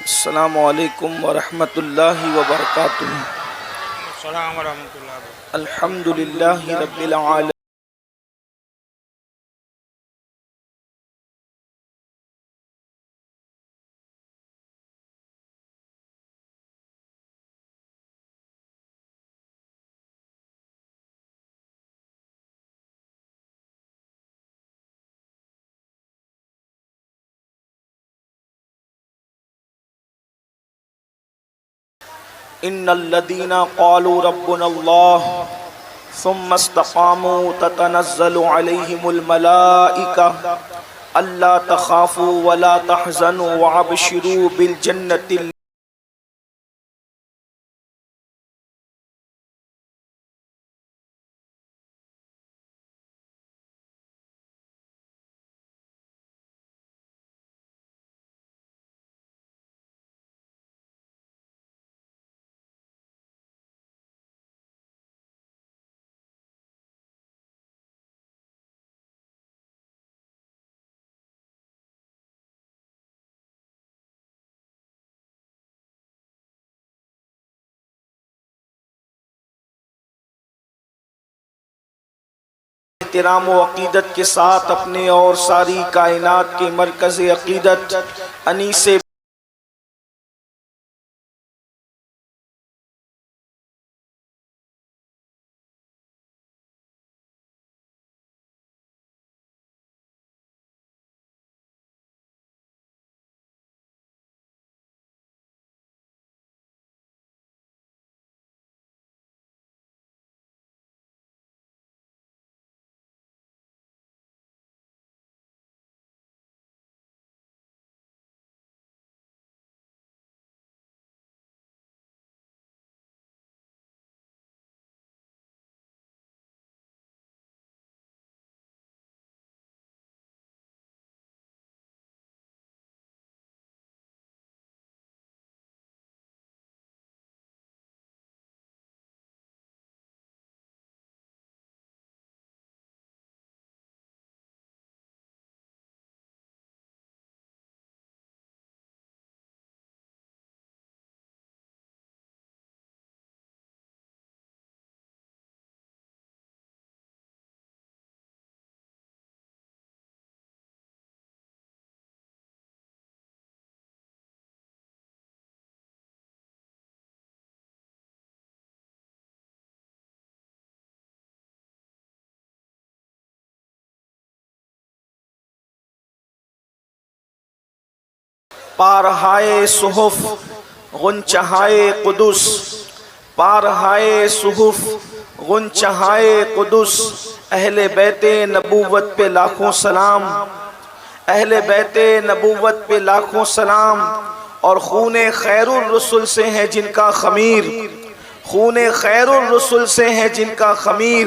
अस्सलामु अलैकुम वरहमतुल्लाहि वबरकातुहू। अल्हम्दुलिल्लाहि रब्बिल आलमीन। इन्नल्लज़ीना क़ालू रब्बुनल्लाह सुम्मा इस्तक़ामू ततनज़्ज़लु अलैहिमुल मलाइका अल्ला तख़ाफ़ू वला तहज़नू वअबशिरू बिल जन्नतिल। एहतराम व अक़ीदत के साथ अपने और सारी कायनात के मरकज़ अक़ीदत अनीसे पारहाए सुहुफ गुंचहाए कुदुस, पारहाए सुहुफ गुंचहाए कुदुस। अहले बैते नबूवत पे लाखों सलाम, अहले बैते नबूवत पे लाखों सलाम। और खूने खैरुर रसूल से है जिनका खमीर, खूने खैरुर रसूल से है जिनका खमीर।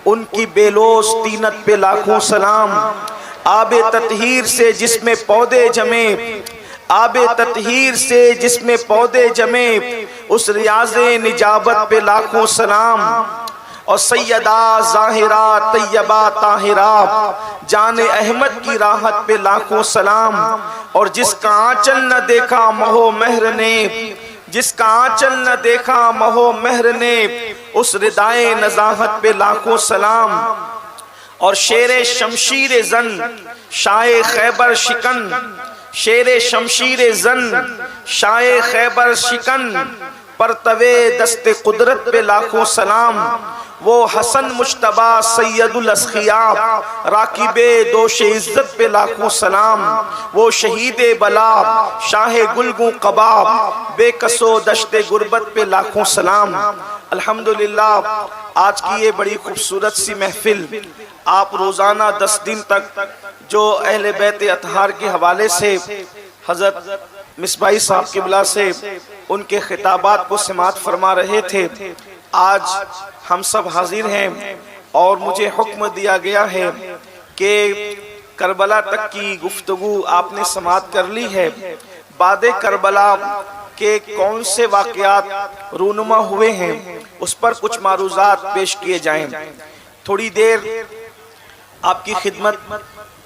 उनकी बेलोस तीनत पे लाखों सलाम। आबे ततहीर से जिसमें पौधे जमे, आबे ततहीर से जिसमें पौधे जमे, उस रियाज़े निजाबत पे लाखों सलाम। और सैयदा ज़ाहिरा तैयबा ताहिरा जाने अहमद की राहत पे लाखों सलाम। और जिसका आंचल न देखा महो महर ने, जिसका आंचल न देखा महो महर ने, उस रिदाए नज़ाहत पे लाखों सलाम। और शेरे शमशीर जन शाये खैबर शिकन, शेरे शमशीर जन शाये खैबर शिकन, परतवे दस्ते कुदरत पे लाखों सलाम। वो हसन मुश्तबा सैयदुल अस्खिया राकिबे दोशे इज्जत पे लाखों सलाम। वो शहीदे बला शाहे गुलगू कबाब बेकसो दश्ते गुर्बत पे लाखों सलाम। अल्हम्दुलिल्लाह, आज की ये बड़ी खूबसूरत सी महफिल आप रोज़ाना 10 दिन तक जो अहले बैत अतहार के हवाले से हज़रत मिसबाही साहब किबला से उनके खिताबात को समात फरमा रहे थे, आज हम सब हाजिर हैं और मुझे हुक्म दिया गया है कि करबला तक की गुफ्तगू आपने समात कर ली है। बादे करबला के कौन से वाक़यात रूनुमा हुए हैं उस पर कुछ मारूज़ात पेश किए जाएं। थोड़ी देर आपकी खिदमत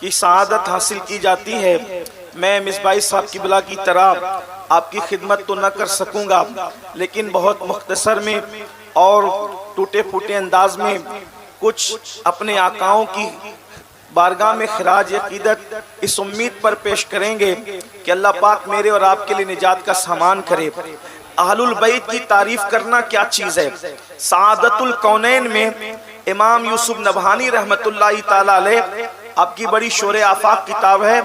की सआदत हासिल की जाती है। मैं मिसबाई साहब की बिला की तरह आपकी खिदमत तो न कर सकूंगा, लेकिन बहुत मुख्तसर में और टूटे फूटे अंदाज में कुछ अपने आकाओं की बारगाह में खिराज अकीदत इस उम्मीद पर पेश करेंगे कि अल्लाह पाक मेरे और आपके लिए निजात का सामान करे। अहलुल बैत की तारीफ करना क्या चीज़ है। सआदतुल कौनैन में इमाम यूसुफ नबहानी रहमतुल्लाहि ताला अलैह, आपकी बड़ी शोरे आफाक किताब है,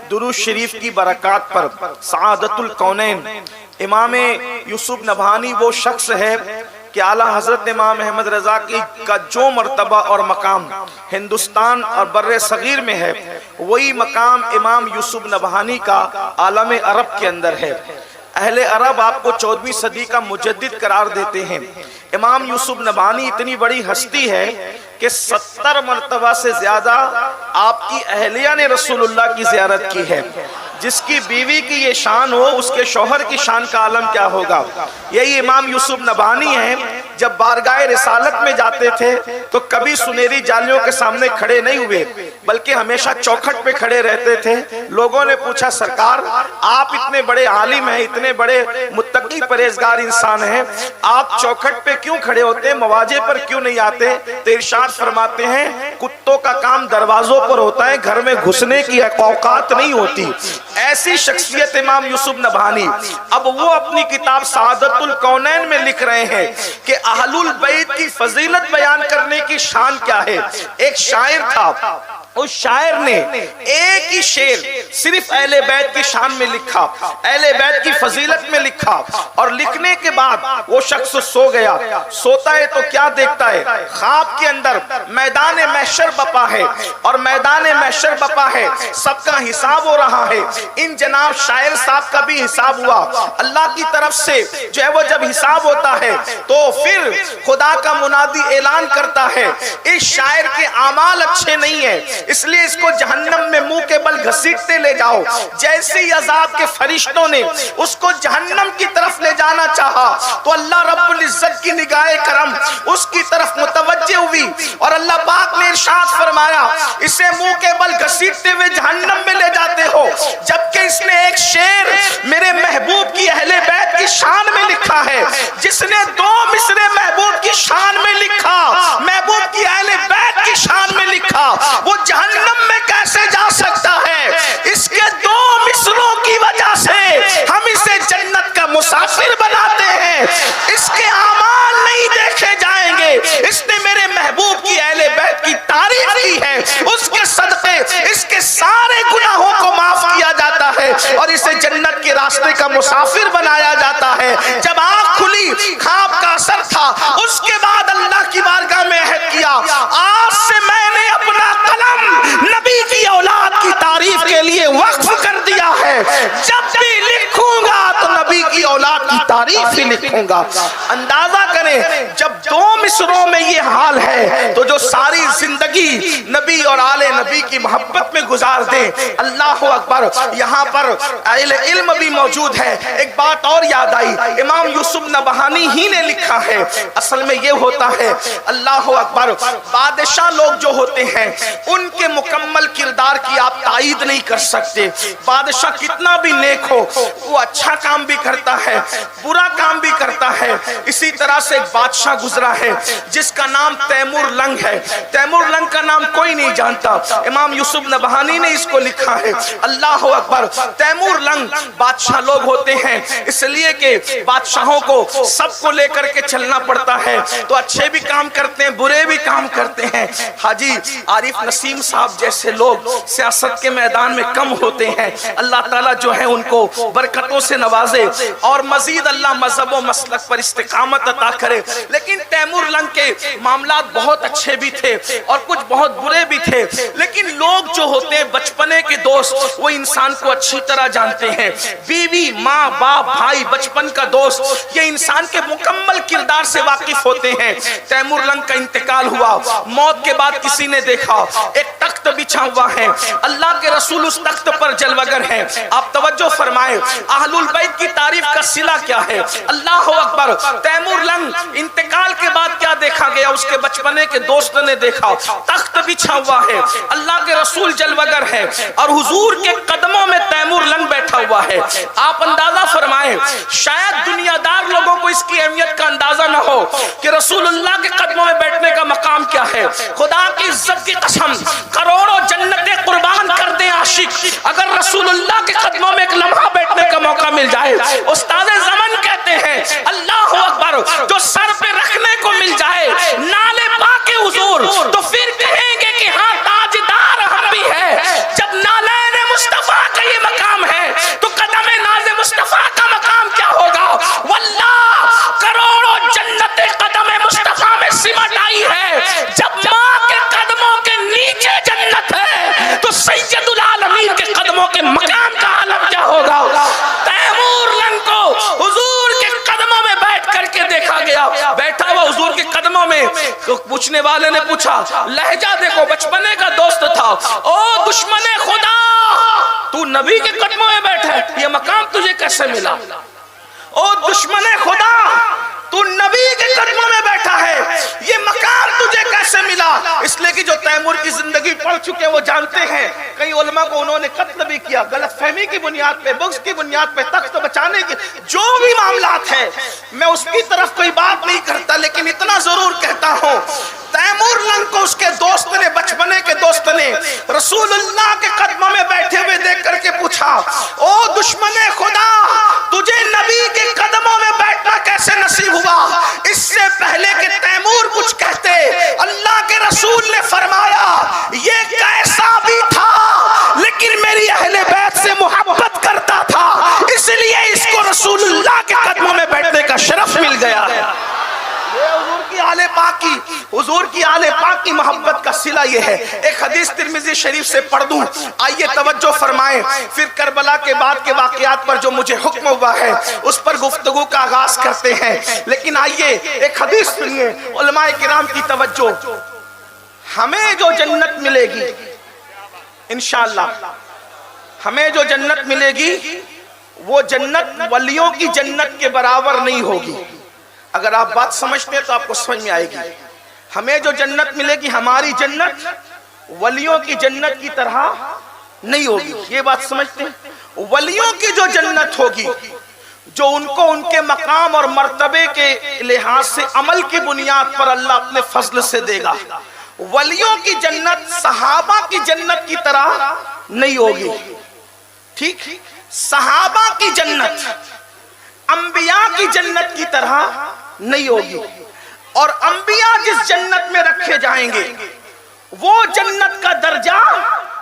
दुरूद शरीफ की बरक़ात पर सआदतुल कौनैन। इमाम यूसुफ नबहानी वो शख्स है कि आला हजरत इमाम अहमद रजा की का जो मर्तबा और मकाम हिंदुस्तान और बर्रे सगीर में है, वही मकाम इमाम यूसुफ नबहानी का आलम अरब के अंदर है। अहले अरब आपको 14वीं सदी का मुजद्दिद करार देते हैं। इमाम यूसुफ नबहानी इतनी बड़ी हस्ती है कि 70 मरतबा से ज्यादा आपकी अहलिया ने रसूलुल्लाह की ज़ियारत की है। जिसकी बीवी की ये शान हो, उसके शौहर की शान का आलम क्या होगा। यही इमाम यूसुफ नबहानी है, जब बारगाह रिसालत में जाते थे तो कभी सुनहरी जालियों के सामने खड़े नहीं हुए, बल्कि हमेशा चौखट पे खड़े रहते थे। लोगों ने पूछा, सरकार आप इतने बड़े आलिम हैं, इतने बड़े मुत्तकी परहेजगार इंसान हैं, आप चौखट पे क्यों खड़े होते हैं, मवाजे पर क्यों नहीं आते। तो इरशाद फरमाते हैं, कुत्तों का काम दरवाजों पर होता है, घर में घुसने की औकात नहीं होती। ऐसी शख्सियत इमाम यूसुफ नबहानी। अब वो अपनी किताब सआदतुल कौनैन में लिख रहे हैं कि अहलुल बैत की फजीलत बयान करने की शान क्या है। एक शायर था, उस शायर ने एक ही शेर सिर्फ अहले बैत की शान में लिखा, अहले बैत की फजीलत में लिखा, और लिखने के बाद वो शख्स सो गया। सोता है तो क्या देखता है, ख्वाब के अंदर मैदान महशर बपा है, और मैदान महशर बपा है, सबका हिसाब हो रहा है। इन जनाब शायर साहब का भी हिसाब हुआ अल्लाह की तरफ से। जो है वो जब हिसाब होता है तो फिर खुदा का मुनादी ऐलान करता है, इस शायर के आमाल अच्छे नहीं है, इसलिए इसको जहन्नम में मुंह के बल घसीटते ले जाओ। जैसे ही अजाब के फरिश्तों ने उसको जहन्नम की तरफ ले जाना चाहा, तो अल्लाह रब्बुल इज्जत की निगाहे करम उसकी तरफ मुतवज्जे हुई, और अल्लाह पाक ने इरशाद फरमाया, इसे मुंह के बल घसीटते हुए जहन्नम में ले जाते हो, जबकि इसने एक शेर मेरे महबूब की अहले बैत की शान में लिखा है। जिसने 2 मिसरे महबूब की शान में लिखा, महबूब की अहले बैत की शान में लिखा, वो जहन्नम में कैसे जा सकता है। इसके 2 मिसरों की वजह से हम इसे जन्नत का मुसाफिर बनाते हैं। इसके आमाल नहीं देखे जाएंगे, इसने मेरे महबूब की अहले बैत की तारीफ की है, उसके सदके इसके सारे गुनाहों को माफ किया जाता है और इसे जन्नत के रास्ते का मुसाफिर बनाया जाता है। जब आँख खुली, ख्वाब का असर था, उसके बाद अल्लाह की बारगाह में अहद किया, आज से मैंने अपना कलम नबी की औलाद की तारीफ के लिए वक्फ कर दिया है। जब भी लिखूंगा तो नबी की औलाद की तारीफ ही लिखूंगा। अंदाजा करें, जब 2 मिसरों में ये हाल है तो जो सारी जिंदगी नबी और आले नबी की मोहब्बत में गुजार दे। अल्लाह अकबर। यहाँ पर अहले इल्म भी मौजूद है। एक बात और याद आई, इमाम यूसुफ नबहानी ही ने लिखा है। असल में ये होता है, अल्लाह अकबर, बादशाह लोग जो होते हैं उनके मुकम्मल किरदार की आप तायीद नहीं कर सकते। बादशाह कितना भी नेक हो, वो अच्छा काम भी करता है, बुरा काम भी करता है। इसी तरह से एक बादशाह गुजरा है जिसका नाम तैमूर लंग है। तैमूर लंग का नाम कोई नहीं जानता, इमाम यूसुफ नबहानी ने इसको लिखा है। अल्लाह अकबर। तैमूर लंग बादशाह लोग होते हैं, इसलिए कि बादशाहों को सबको लेकर के चलना पड़ता है, तो अच्छे भी काम करते हैं, बुरे भी काम करते हैं। हाजी आरिफ नसीम साहब जैसे लोग सियासत के मैदान में कम होते हैं। अल्लाह ताला जो है उनको बरकतों से नवाजे और मजीद अल्लाह मजहब व मसलक पर इस्तिकामत अता करे। लेकिन तैमूर लंग के मामलात बहुत अच्छे भी थे और कुछ बहुत बुरे भी थे। लेकिन लोग जो होते हैं बचपने के दोस्त, वो इंसान को अच्छी तरह जानते हैं। बीवी, माँ, बाप, भाई, बचपन का दोस्त, ये इंसान के मुकम्मल किरदार से वाकिफ होते हैं। तैमूर लंग का इंतकाल हुआ, मौत के बाद किसी ने देखा एक तख्त बिछा हुआ है, अल्लाह के रसूल उस तख्त पर जलवगर हैं। आप तवज्जो फरमाएं, अहलुल बैत की तारीफ का सिला क्या है। अल्लाह अकबर। तैमूर लंग इंतकाल के बाद क्या देखा गया? उसके बचपने के दोस्त ने देखा तख्त बिछा हुआ है, अल्लाह के रसूल जलवगर है और हुजूर के कदमों में तैमूर लंग बैठा हुआ है। आप अंदाजा फरमाएं, शायद दुनियादार लोगों को इसकी अहमियत का अंदाजा न हो कि रसूलुल्लाह के कदमों में बैठने का मकाम क्या है। खुदा की इज्जत की कसम, करोड़ों जन्नतें कुर्बान कर दे आशिक, अगर रसूलुल्लाह के कदमों में एक लम्हा बैठने का मौका मिल जाए। उस्ताद ज़मन कहते हैं अल्लाहु अकबर, जो सर पे रखने को मिल जाए नाले पाके हुजूर, तो फिर कहेंगे कि हाँ ताजदार हम भी है। जब नाले मुस्तफा का ये मकाम है तो कदम नाज़े मुस्तफा का मकाम क्या होगा? वल्लाह करोड़ों जन्नतें कदम मुस्तफा में सिमट आई है। जब माँ के कदमों के नीचे जन्नत है तो सैयदुल आलमीन के कदमों के मकाम का आलम क्या होगा? तैमूर लंग को हुजूर के कदमों में बैठ करके देखा गया, बैठा हुआ हुजूर के कदमों में। तो पूछने वाले ने पूछा, लहजा देखो, बचपने का दोस्त था, ओ दुश्मने खुदा, तू नबी के कदमों में बैठा है, ये मकाम तुझे कैसे मिला? ओ दुश्मने खुदा, तू नबी के कदमों में बैठा है, ये मकाम तुझे कैसे मिला? इसलिए कि जो तैमूर की जिंदगी पढ़ चुके वो जानते हैं, कई उलमा को उन्होंने कत्ल भी किया, गलतफहमी की बुनियाद पे, बुग़्ज़ की बुनियाद पे, तख्त बचाने की जो भी मामलात है, मैं उसकी तरफ कोई बात नहीं करता, लेकिन इतना जरूर कहता हूँ, तैमूर लंग को उसके दोस्त ने, बचपने के दोस्त ने रसूलुल्लाह के कदमों में बैठे हुए देख करके पूछा, ओ दुश्मने खुदा, तुझे नबी के कदमों में बैठना कैसे नसीब हुआ? इससे पहले कि तैमूर कुछ कहते, अल्लाह के रसूल ने फरमाया, ये कैसा भी था लेकिन मेरी अहले बैत से मोहब्बत करता था, इसलिए इसको रसूलुल्लाह के कदमों में बैठने का शरफ मिल गया है। हुजूर की आले पाक की मोहब्बत का सिला ये है। एक हदीस तिरमिज़ी शरीफ से पढ़ दूं, आइए तवज्जो फरमाएं, फिर करबला के बाद के वाक़यात पर जो मुझे हुक्म हुआ है उस पर गुफ्तगू का आगाज करते हैं। लेकिन आइए एक हदीस सुनिए, उलमाए किराम की तवज्जो। हमें जो जन्नत मिलेगी इंशाअल्लाह, हमें जो जन्नत मिलेगी वो जन्नत वलियों की जन्नत के बराबर नहीं होगी। अगर आप बात समझते हैं तो आपको समझ में आएगी। हमें जो जन्नत मिलेगी, हमारी जन्नत वलियों की जन्नत की तरह नहीं होगी। ये बात समझते हैं? वलियों की जो जन्नत होगी, जो उनको उनके मकाम और मर्तबे के लिहाज से अमल की बुनियाद पर अल्लाह अपने फजल से देगा। वलियों की जन्नत सहाबा की जन्नत की तरह नहीं होगी। ठीक, सहाबा की जन्नत अंबिया की जन्नत की तरह नहीं होगी। और अंबिया जिस जन्नत में रखे जाएंगे वो जन्नत का दर्जा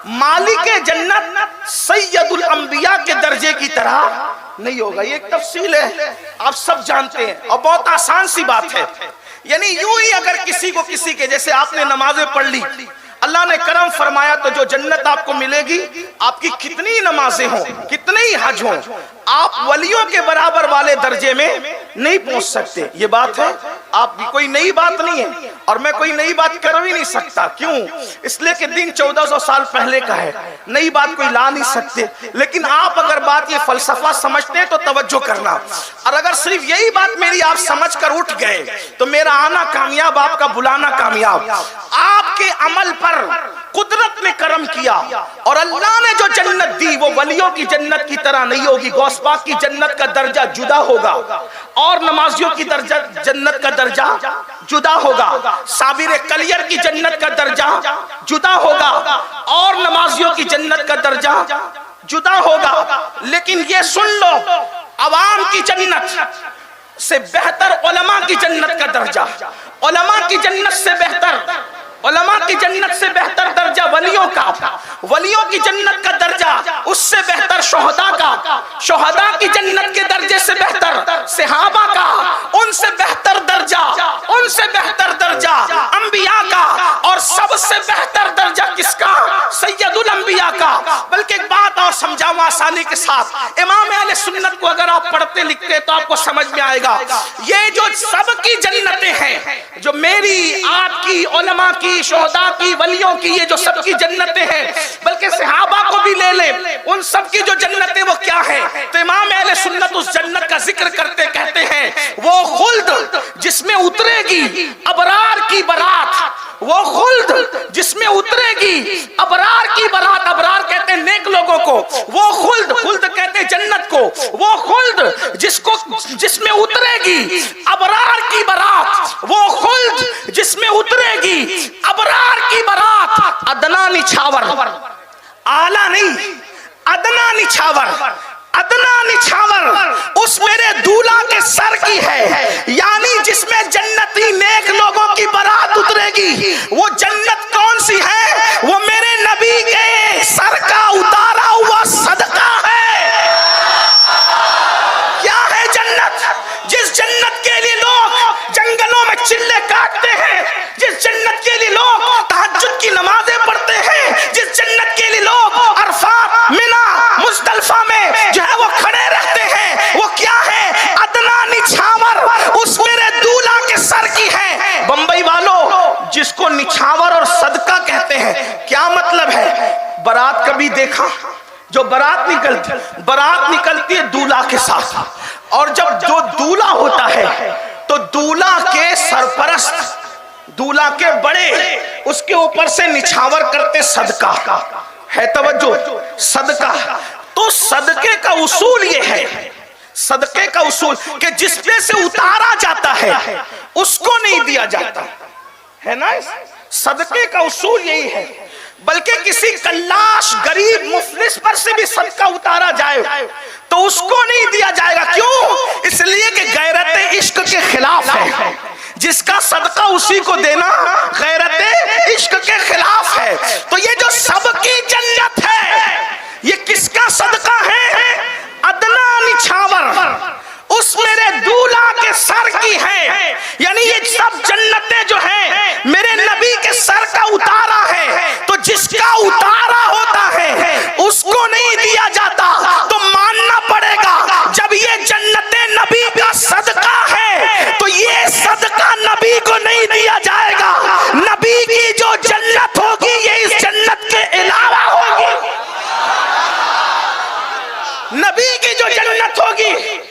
मालिके जन्नत सैयदुल अंबिया के दर्जे की तरह नहीं होगा। ये एक तफसील है, आप सब जानते हैं और बहुत आसान सी बात है। यानी यूं ही अगर किसी को किसी के, जैसे आपने नमाजें पढ़ ली, अल्लाह ने करम फरमाया तो जो जन्नत आपको मिलेगी, आपकी कितनी नमाजें हों, कितने ही हज हों, आप वलियों के बराबर वाले दर्जे में नहीं पहुंच सकते। ये बात है, आपकी कोई नई बात नहीं है और मैं कोई नई बात कर भी नहीं सकता। क्यों? इसलिए कि दिन 1400 साल पहले का है, नई बात कोई ला नहीं सकते। लेकिन आप अगर बात ये फलसफा समझते हैं तो तवज्जो करना, और अगर सिर्फ यही बात मेरी आप समझ कर उठ गए तो मेरा आना कामयाब, आपका बुलाना कामयाब। आपके अमल पर कुदरत ने करम किया और अल्लाह ने जो जन्नत दी वो वलियों की जन्नत की तरह नहीं होगी। गौस पाक की जन्नत का दर्जा जुदा होगा और नमाजियों की दर्जा जन्नत का दर्जा जुदा होगा। साबिर कलियर की जन्नत का दर्जा जुदा होगा और नमाजियों की जन्नत का दर्जा जुदा होगा। लेकिन ये सुन लो, अवाम की जन्नत से बेहतर उलमा की जन्नत का दर्जा, उलमा की जन्नत से बेहतर, उलमा की जन्नत से बेहतर दर्जा वलियों का, वलियों की जन्नत का दर्जा उससे बेहतर शोहदा का, शोहदा की जन्नत के दर्जे से बेहतर सहाबा का, उनसे बेहतर दर्जा, उनसे बेहतर दर्जा अंबिया का, और सबसे बेहतर दर्जा किसका? सैयदुल अंबिया का। बल्कि एक बात और समझाऊं आसानी के साथ, इमाम अहले सुन्नत को अगर आप पढ़ते लिखते तो आपको समझ में आएगा। ये जो सबकी जन्नतें हैं, जो मेरी, आपकी, उलमा की, शोहदा की, वलियों की, ये जो सबकी जन्नतें हैं, बल्कि सहाबा को भी ले ले, उन सबकी जो जन्नतें वो क्या है? तो इमाम अहले सुन्नत उस जन्नत का जिक्र करते कहते हैं वो खुल्द जिसमें उतरेगी उतरेगी अबरार की बारात, वो खुल्द जिसमें उतरेगी अबरार की बारात, अबरार कहते हैं नेक लोगों को, वो खुल्द, खुल्द कहते हैं जन्नत को, वो खुल्द जिसमें उतरेगी अबरार की बारात, वो खुल्द जिसमें उतरेगी अबरार की बारात, अदना निछावर, आला नहीं, अदना निछावर, अदना निछावर उस मेरे दूल्हा के सर की है, यानी जिसमें जन्नती नेक लोगों की बारात उतरेगी। वो जन्नत कौन सी है? वो मेरे नबी के सर का उतारा हुआ सदका है। क्या है जन्नत? जिस जन्नत के लिए लोग जंगलों में चिल्ले काटते हैं, जिस जन्नत के लिए लोग तहज्जुद की नमाजें पढ़ते हैं, जिस जन्नत के लिए लोग अरफात, मिना, मुज़दलिफा में जो है वो खड़े रहते हैं, वो क्या है? अदना निछावर उस मेरे दूल्हा के सर की है। बंबई वालों, जिसको निछावर और सदका कहते हैं, क्या मतलब है? बारात कभी देखा? जो बारात निकलती है दूल्हा के साथ, और जब जो दूल्हा होता है तो दूल्हा के सरपरस्त, दूल्हा के बड़े उसके ऊपर से निछावर करते सदका है। तवज्जो, सदका। तो सदके का उसूल ये है, सदके का उसूल कि जिस पे से उतारा जाता है उसको नहीं दिया जाता है ना। सदके का उसूल यही है। बल्कि किसी कल्लाश गरीब मुफलिस पर से भी सदका उतारा जाए तो उसको नहीं दिया जाएगा। क्यों? इसलिए कि गैरत इश्क के खिलाफ है। जिसका सदका उसी को देना गैरत इश्क के खिलाफ है। तो ये जो सबकी जन्नत है, ये किसका सदका है? अदना निछावर उस मेरे दूल्हा के सर की है। यानी ये सब जन्नतें जो हैं मेरे नबी के सर का उतारा है। तो जिसका उतारा होता है उसको नहीं दिया जाता। तो मानना पड़ेगा जब ये जन्नतें नबी का सदका है तो ये सदका नबी को नहीं दिया जाएगा। नबी की जो जन्नत होगी ये इस जन्नत के अलावा होगी। नबी की जो जन्नत होगी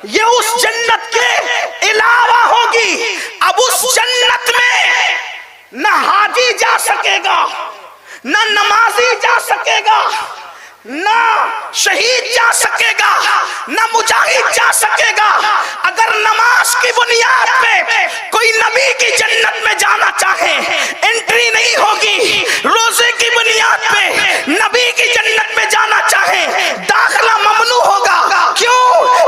ये उस जन्नत के अलावा होगी। अब उस जन्नत में न हाजी जा सकेगा, न नमाजी जा सकेगा, न शहीद जा सकेगा, न मुजाहिद जा सकेगा। अगर नमाज की बुनियाद पे कोई नबी की जन्नत में जाना चाहे एंट्री नहीं होगी। रोजे की बुनियाद पे नबी की जन्नत में जाना चाहे दाखिला ममनू होगा। क्यों?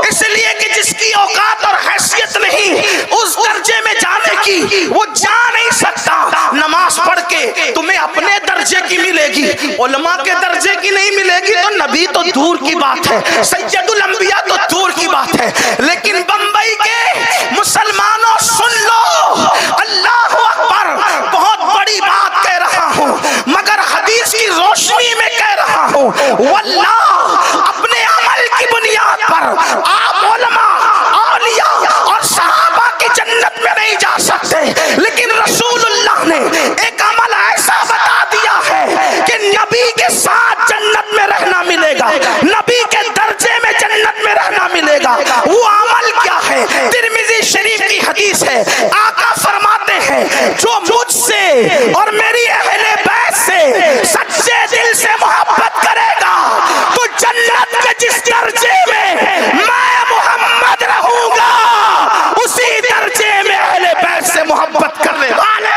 इसलिए कि जिसकी औकात और हैसियत नहीं उस दर्जे में जाने की वो जा नहीं सकता। नमाज पढ़ के तुम्हें अपने दर्जे की मिलेगी, उलमा के दर्जे की नहीं मिलेगी। तो नबी तो दूर की बात है, सैयदुल अंबिया तो दूर की बात है। लेकिन बंबई के मुसलमानों सुन लो, अल्लाह अकबर, बहुत बड़ी बात कह रहा हूँ मगर हदीस की रोशनी में कह रहा हूँ। वल्लाह अपने अमल की बुनियाद पर आप उलमा, औलिया और सहाबा की जन्नत में नहीं जा सकते। लेकिन रसूलुल्लाह ने एक अमल ऐसा बता दिया है कि नबी के साथ जन्नत में रहना मिलेगा, नबी के दर्जे में जन्नत में रहना मिलेगा। वो अमल क्या है? तिरमिज़ी शरीफ की हदीस है। आका फरमाते हैं जो मुझसे और मेरी अहले बैत से सच्चे दिल से मोहब्बत करेगा तो जन्नत के जिस दर्जे में मैं मोहम्मद रहूंगा उसी दर्जे में अहले बैत से मोहब्बत करने वाले।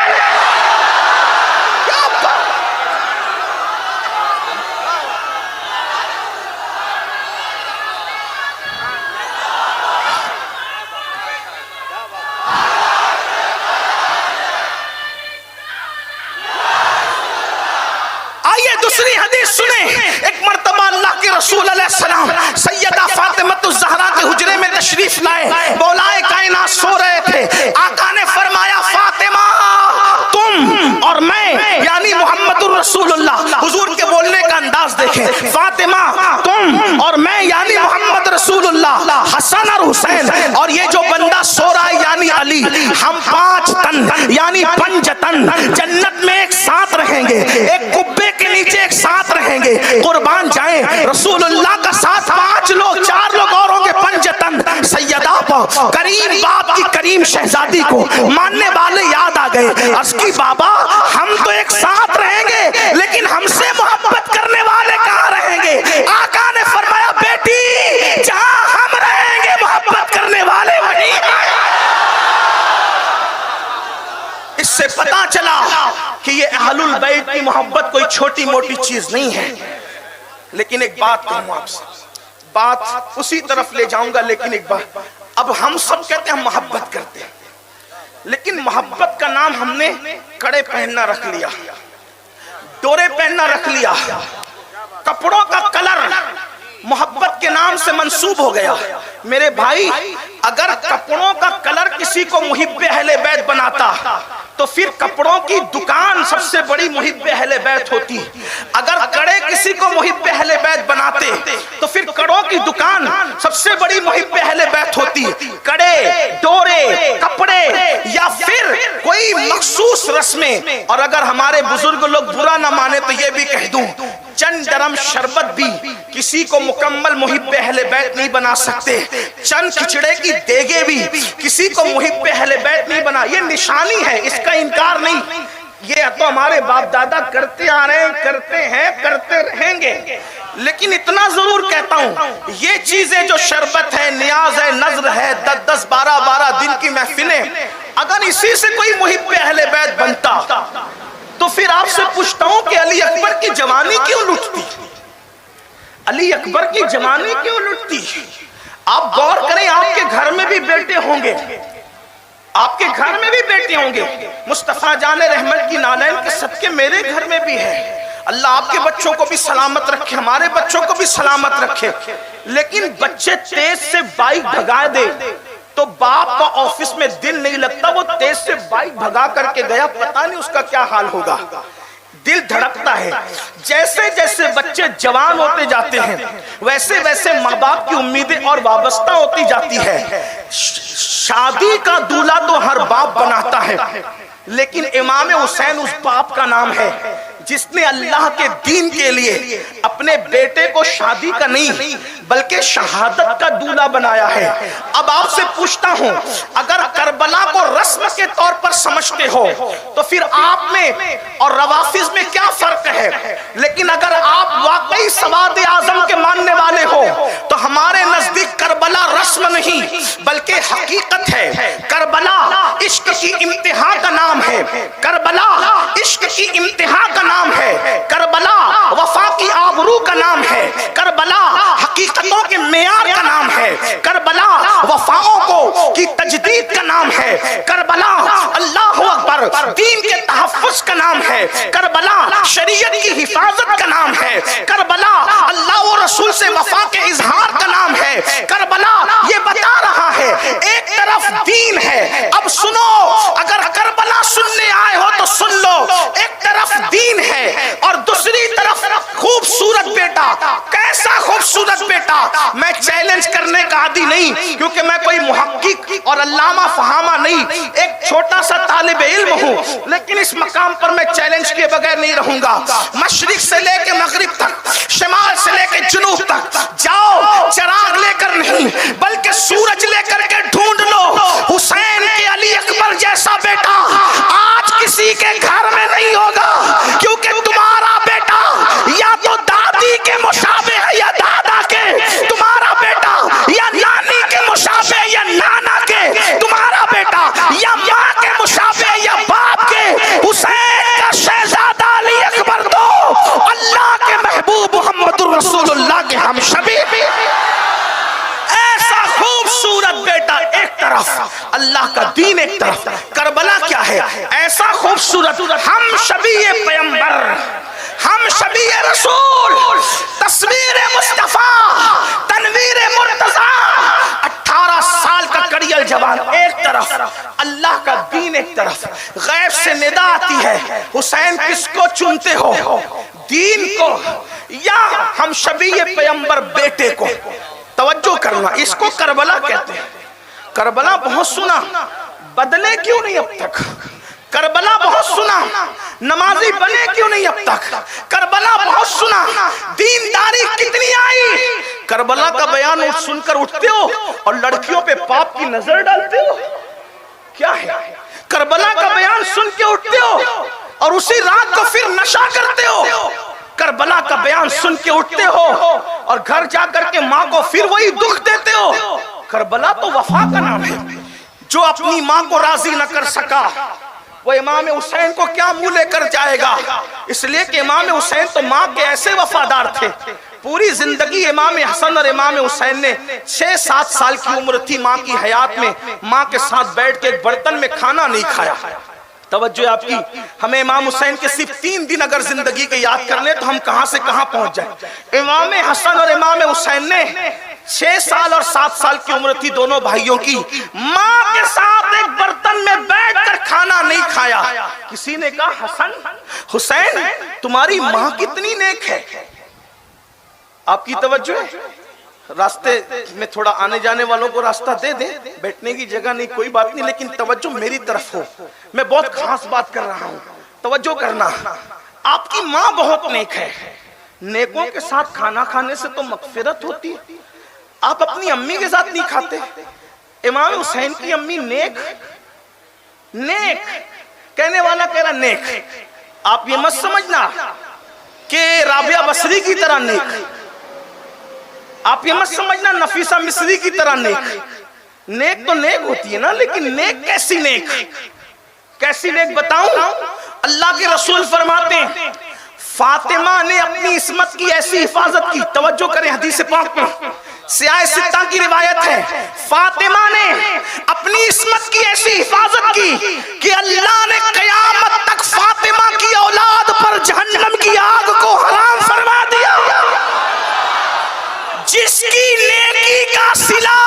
आइए दूसरी हदीस सुने। एक मर्तबा अल्लाह के रसूल अलैहिस्सलाम सैयदा फातिमा ज़हरा के हुजरे में तशरीफ लाए। मौलाए कायनात सो रहे थे। आका ने फरमाया फातिमा तुम और मैं, यानी मोहम्मदुर रसूलुल्लाह, हुजूर के बोलने का अंदाज देखें। फातिमा तुम और मैं यानी मोहम्मद रसूलुल्लाह, हसन और हुसैन और ये जो बंदा सो रहा है यानी अली, हम 5 तन यानी पंजतन जन्नत में एक साथ रहेंगे, एक कुब्बे के नीचे एक साथ रहेंगे। कुर्बान जाएं रसूलुल्लाह का साथ 5 लोग, 4 लोग और होंगे पंजतन। सैयदा करीम बाप की करीम शहजादी को मानने वाले याद आ गए। अर्ज़ की बाबा हम तो एक साथ रहेंगे लेकिन हमसे मोहब्बत करने वाले कहाँ रहेंगे? आका ने फरमाया बेटी जहां हम रहेंगे मोहब्बत करने वाले वहीं। इससे पता चला कि ये अहलुल बैत की मोहब्बत कोई छोटी मोटी चीज नहीं है। लेकिन एक बात कहूं आपसे, बात उसी तरफ ले जाऊंगा, लेकिन एक बात, अब हम सब कहते हैं हम मोहब्बत करते हैं, लेकिन मोहब्बत का नाम हमने कड़े पहनना रख लिया, डोरे पहनना रख लिया, कपड़ों का कलर मोहब्बत के नाम से मंसूब हो गया। मेरे भाई अगर कपड़ों का कलर किसी को मुहिब्बे अहले बैत बनाता तो फिर कपड़ों की दुकान सबसे बड़ी मुहिब्बे अहले बैत होती। अगर कड़े किसी को मुहिब्बे अहले बैत बनाते तो फिर कड़ों की दुकान सबसे बड़ी मुहिब्बे अहले बैत होती। कड़े, डोरे, कपड़े या फिर कोई मखसूस रस्में। और अगर हमारे बुजुर्ग लोग बुरा ना माने तो ये भी कह दूं, चंद दरम शरबत भी किसी को मुकम्मल मुहिब्बे अहले बैत नहीं बना सकते। चंद खिचड़े की देगे भी किसी को मुहिब्बे अहले बैत नहीं बना। ये निशानी है, इसका इनकार नहीं। ये तो हमारे बाप दादा करते आ रहे हैं, करते हैं, करते रहेंगे। लेकिन इतना जरूर कहता हूं, ये चीजें जो शरबत है, नियाज है, नजर है, 10-10, 12-12 दिन की महफिलें, अगर इसी से कोई मुहिब्बे अहले बैत बनता तो फिर आपसे पूछता हूं कि अली अकबर की जवानी क्यों लुटती? अली अकबर की जवानी क्यों लुटती? आप गौर करें, आपके घर में भी बेटे होंगे, आपके घर में भी बेटे होंगे। मुस्तफा जान रहमत की नानैन के सदके मेरे घर में भी है। अल्लाह आपके बच्चों को भी सलामत रखे, हमारे बच्चों को भी सलामत रखे। लेकिन बच्चे तेज से बाइक भगा दे तो बाप का ऑफिस में दिल नहीं लगता। वो तेज से बाइक भगा करके गया, पता नहीं उसका क्या हाल होगा। दिल धड़कता है। जैसे जैसे बच्चे जवान होते जाते हैं वैसे वैसे माँ बाप की उम्मीदें और वाबस्ता होती जाती है। शादी का दूल्हा तो हर बाप बनाता है, लेकिन इमाम हुसैन उस बाप का नाम है जिसने अल्लाह के दीन के लिए अपने बेटे को शादी का नहीं बल्कि शहादत का दूल्हा बनाया है। अब आपसे पूछता हूं, अगर करबला को रस्म के तौर पर समझते हो तो फिर आप में और रवाफिज में क्या फर्क है? लेकिन अगर आप वाकई सवाद आजम के मानने वाले हो तो हमारे नजदीक करबला रस्म नहीं बल्कि हकीकत है। करबला इश्क की इम्तिहा का नाम है, करबला इश्क की इम्तिहा का नाम है, करबला वफा की आबरू का नाम है, करबला हकीकतों के मेयार का नाम है, करबला वफाओं को की तजदीद का नाम है, करबला अल्लाहु अकबर दीन के तहफ्फुज़ का नाम है, करबला शरीयत की हिफाजत का नाम है, करबला अल्लाह और रसूल से वफा के इजहार का नाम है। करबला ये बता रहा है एक तरफ दीन है। अब सुनो, अगर करबला सुनने आए हो तो सुन लो, एक तरफ दीन है और दूसरी तरफ खूबसूरत बेटा। कैसा खूबसूरत बेटा? मैं चैलेंज करने का आदी नहीं, क्योंकि मैं कोई मुहक्किक और अल्लामा फहामा नहीं, एक छोटा सा तालिब इल्म हूँ। लेकिन इस मकाम पर मैं चैलेंज किए बगैर नहीं रहूंगा। मशरिक से लेके मगरिब तक, शिमाल से लेके जुनूब तक जाओ, चिराग लेकर नहीं बल्कि सूरज लेकर के ढूंढ लो हुसैन के अली अकबर जैसा बेटा आज किसी के घर में नहीं होगा। क्योंकि तुम्हारा बेटा या तो दादी के मुशाबे है या दादा के, तुम्हारा बेटा या नानी के मुशाबे या नाना के, तुम्हारा बेटा या माँ के मुशाबे या बाप के। हुसैन का शहजादा अली अकबर तो अल्लाह के महबूब मोहम्मदुर रसूलुल्लाह के हम शबी। ऐसा खूबसूरत बेटा एक तरफ, अल्लाह का दीन एक तरफ। करबला क्या है? ऐसा खूबसूरत हम शबी पैगंबर, हम शबी रसूल, तस्वीर मुस्तफा, तनवीर मुर्तजा, 18 साल का कड़ियल जवान एक तरफ, अल्लाह का दीन एक तरफ। गैब से निदा आती है, हुसैन किसको चुनते हो, दीन को या हम शबी पैगंबर बेटे को? तवज्जो करना, इसको करबला कहते हैं। करबला बहुत सुना, बदले क्यों नहीं अब तक? करबला बहुत सुना, नमाजी बने क्यों नहीं अब तक? करबला बहुत सुना, दीनदारी कितनी आई? करबला का बयान सुनकर उठते हो और लड़कियों पे पाप की नजर डालते हो। क्या है? करबला का बयान सुन के उठते हो और उसी रात को फिर नशा करते हो। करबला का बयान सुन के उठते हो और घर जाकर के माँ को फिर वही दुख देते हो। करबला तो वफा का नाम है। जो अपनी माँ को राजी न कर सका वो इमाम हुसैन को क्या मुंह लेकर जाएगा? इसलिए कि इमाम हुसैन तो माँ के ऐसे वफादार थे। पूरी जिंदगी इमाम हसन और इमाम हुसैन ने 6-7 साल की उम्र थी माँ की हयात में, माँ के साथ बैठ के एक बर्तन में खाना नहीं खाया। तवज्जो आपकी, हमें इमाम हुसैन के सिर्फ 3 दिन अगर जिंदगी के याद कर ले तो हम कहां से कहां पहुंच जाए। इमाम हसन और इमाम हुसैन ने 6 साल और 7 साल की उम्र थी दोनों भाइयों की, माँ के साथ एक बर्तन में बैठकर खाना नहीं खाया। किसी ने कहा हसन हुसैन तुम्हारी माँ कितनी नेक है। आपकी तवज्जो है? रास्ते में थोड़ा आने जाने वालों को रास्ता दे दे, बैठने की जगह नहीं कोई बात नहीं, लेकिन तवज्जो मेरी तरफ हो। मैं बहुत खास बात कर रहा हूँ, तवज्जो करना। आपकी माँ बहुत नेक है। नेकों के साथ खाना खाने से तो मगफिरत होती है। आप अपनी अम्मी के साथ नहीं खाते। इमाम हुसैन की अम्मी नेक, नेक कहने वाला कह रहा नेक। आप ये मत समझना कि राबिया बसरी की तरह नेक, आप ये मत समझना नफीसा मिस्री की तरह नेक। नेक तो नेक होती है ना, लेकिन नेक कैसी नेक? कैसी नेक बताऊं? अल्लाह के रसूल फरमाते हैं फातिमा ने अपनी इस्मत की ऐसी हिफाजत की। तवज्जो करें, हदीस पाक में सियाह सित्ता की रिवायत है, फातिमा ने अपनी इस्मत की ऐसी हिफाजत की कि अल्लाह ने कयामत तक फातिमा की औलाद पर जहन्नम की आग को हराम फरमा दिया। जिसकी नेकी का सिला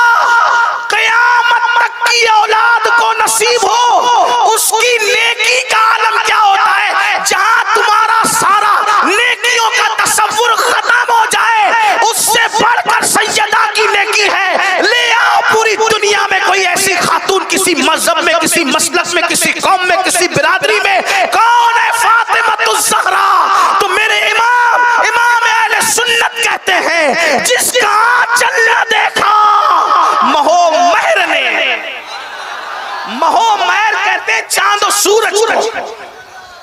कयामत तक की औलाद को नसीब हो, उसकी नेकी का आलम क्या होता है? जहां तुम्हारा सारा नेकियों का तसव्वुर खत्म हो जाए, उससे बढ़कर सैयदा की नेकी है। ले आओ पूरी दुनिया में कोई ऐसी खातून, किसी मजहब में, किसी मसलक में, किसी कौम में, किसी बिरादरी में, कौन है फातिमातुज़ ज़हरा? तो मेरे इमाम अहले सुन्नत कहते हैं जिसका आंचल न देखा महो महर ने, महो महर कहते चांद और सूरज को।